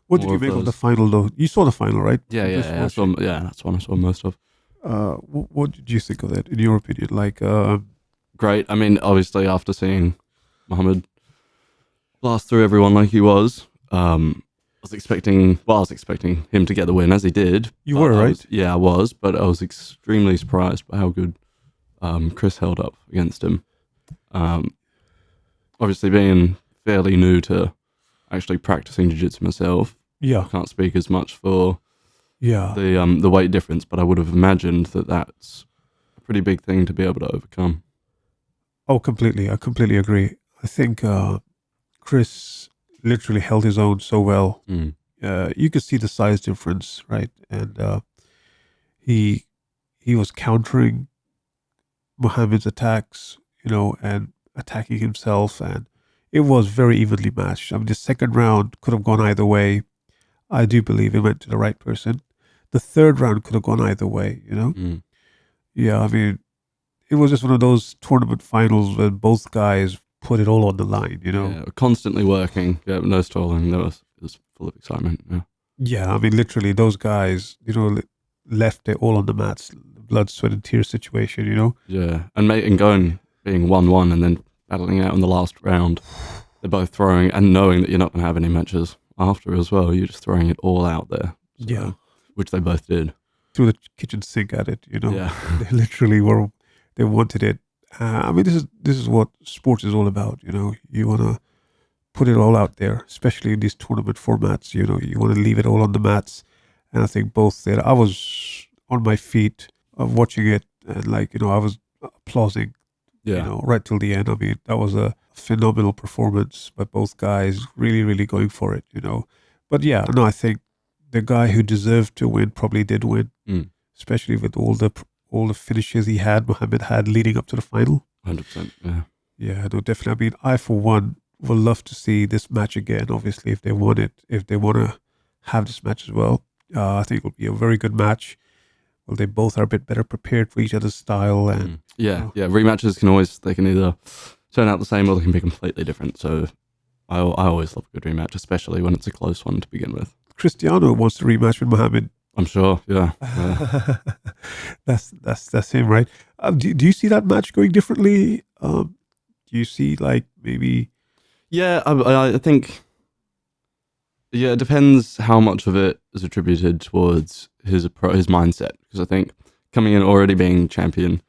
what did you make of the final, though? You saw the final, right? Yeah, You just yeah. watched it. That's one I saw most of. What did you think of that, in your opinion? Like, Great. I mean, obviously, after seeing Muhammad blast through everyone like he was, I was expecting him to get the win, as he did. You were, right? I was, but I was extremely surprised by how good Chris held up against him. Obviously, being fairly new to actually practicing jiu-jitsu myself, I Yeah, can't speak as much for yeah. the weight difference, but I would have imagined that that's a pretty big thing to be able to overcome. Oh, completely. I completely agree. I think Chris literally held his own so well. Mm. You could see the size difference, right? And he was countering Muhammad's attacks, and attacking himself, and it was very evenly matched. I mean, the second round could have gone either way. I do believe it went to the right person. The third round could have gone either way. Mm. Yeah, I mean, it was just one of those tournament finals where both guys put it all on the line. Yeah, constantly working. Yeah, no stalling. It was full of excitement. Yeah. Yeah, I mean, literally, those guys, left it all on the mats, blood, sweat, and tears situation. Yeah, and going being 1-1 and then battling out in the last round. They're both throwing and knowing that you're not going to have any matches after as well. You're just throwing it all out there. So, Yeah. which they both did. Threw the kitchen sink at it. Yeah, They literally were. They wanted it. I mean, this is what sports is all about. You want to put it all out there, especially in these tournament formats. You want to leave it all on the mats. And I think both did. I was on my feet watching it, and I was applauding. yeah, Right till the end. I mean, that was a phenomenal performance by both guys. Really, really going for it. But yeah, no, I think the guy who deserved to win probably did win, especially with all the finishes Muhammad had leading up to the final. 100%. Yeah, Yeah, no, definitely. I mean, I for one would love to see this match again. Obviously, if they want it, if they want to have this match as well, I think it will be a very good match. Well, they both are a bit better prepared for each other's style, and yeah. Rematches they can either turn out the same or they can be completely different. So I always love a good rematch, especially when it's a close one to begin with. Cristiano wants to rematch with Muhammad. I'm sure. Yeah. That's him, right? Do you see that match going differently? Do you see maybe? Yeah, I think. Yeah, it depends how much of it is attributed towards his mindset. Because I think coming in already being champion,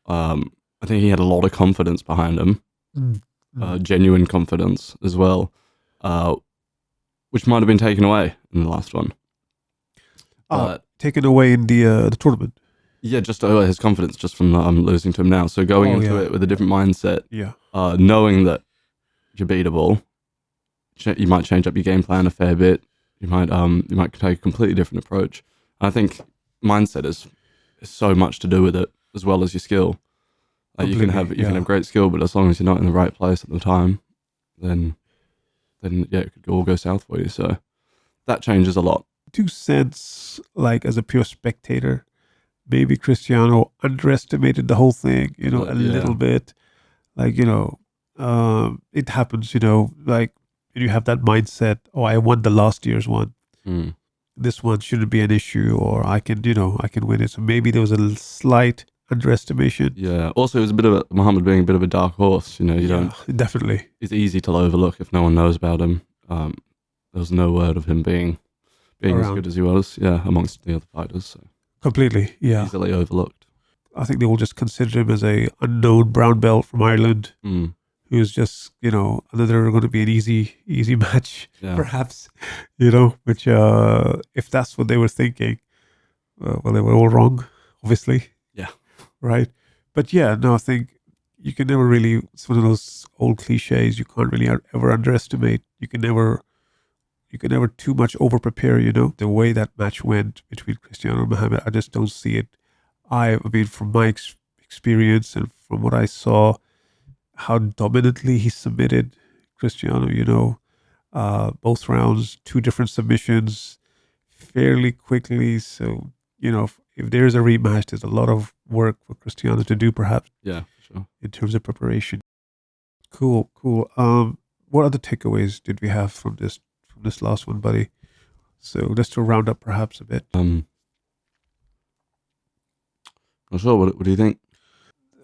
I think he had a lot of confidence behind him, genuine confidence as well, which might have been taken away in the last one. Taken away in the tournament. Yeah, just his confidence just from losing to him now. So going into it with a different mindset, knowing that you're beatable. You might change up your game plan a fair bit. You might take a completely different approach. And I think mindset is so much to do with it, as well as your skill. You can have great skill, but as long as you're not in the right place at the time, then then yeah, it could all go south for you. So that changes a lot. 2 cents, like as a pure spectator, maybe Cristiano underestimated the whole thing, a little bit. Like, it happens, like you have that mindset, oh, I won the last year's one. This one shouldn't be an issue, or I can win it. So maybe there was a slight underestimation. Yeah. Also, it was a bit of Muhammad being a bit of a dark horse. You don't. Definitely. It's easy to overlook if no one knows about him. There was no word of him being as good as he was. Yeah, amongst the other fighters. So. Completely. Yeah. Easily overlooked. I think they all just considered him as a unknown brown belt from Ireland. Who's just, another going to be an easy match, perhaps, which if that's what they were thinking, well, they were all wrong, obviously. Yeah. Right. But yeah, no, I think you can never really, it's one of those old cliches you can't really ever underestimate. You can never too much over prepare, the way that match went between Cristiano and Mohammed. I just don't see it. I mean, from my experience and from what I saw, how dominantly he submitted Cristiano, both rounds, 2 different submissions, fairly quickly. So, if there's a rematch, there's a lot of work for Cristiano to do, perhaps. Yeah, for sure. In terms of preparation. Cool. What other takeaways did we have from this last one, buddy? So just to round up perhaps a bit. Not sure. What do you think?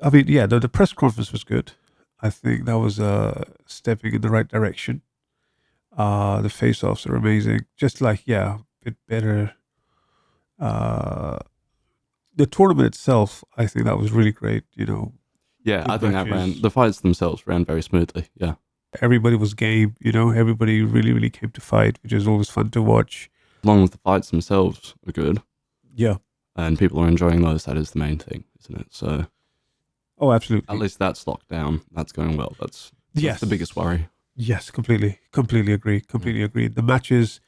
I mean, yeah, the press conference was good. I think that was stepping in the right direction. The face-offs are amazing. Just like, a bit better. The tournament itself, I think that was really great, Yeah, I think the fights themselves ran very smoothly, yeah. Everybody was game, everybody really, really came to fight, which is always fun to watch. As long as the fights themselves are good. Yeah. And people are enjoying those, that is the main thing, isn't it? So... Oh, absolutely. At least that's locked down. That's going well. That's the biggest worry. Yes, completely agree. The matches,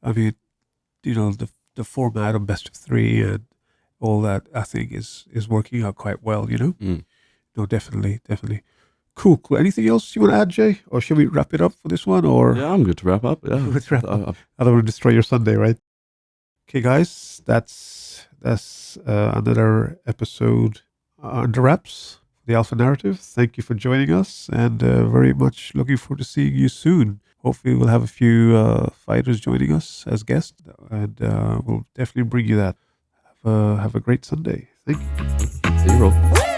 I mean, the format of best of 3 and all that, I think is working out quite well. No, definitely. Cool. Anything else you want to add, Jay, or should we wrap it up for this one? Or yeah, I'm good to wrap up. Yeah, let's wrap up. I don't want to destroy your Sunday, right? Okay, guys, that's another episode under wraps. The Alpha Narrative. Thank you for joining us, and very much looking forward to seeing you soon. Hopefully we'll have a few fighters joining us as guests, and we'll definitely bring you that. Have a great Sunday. Thank you. See you all.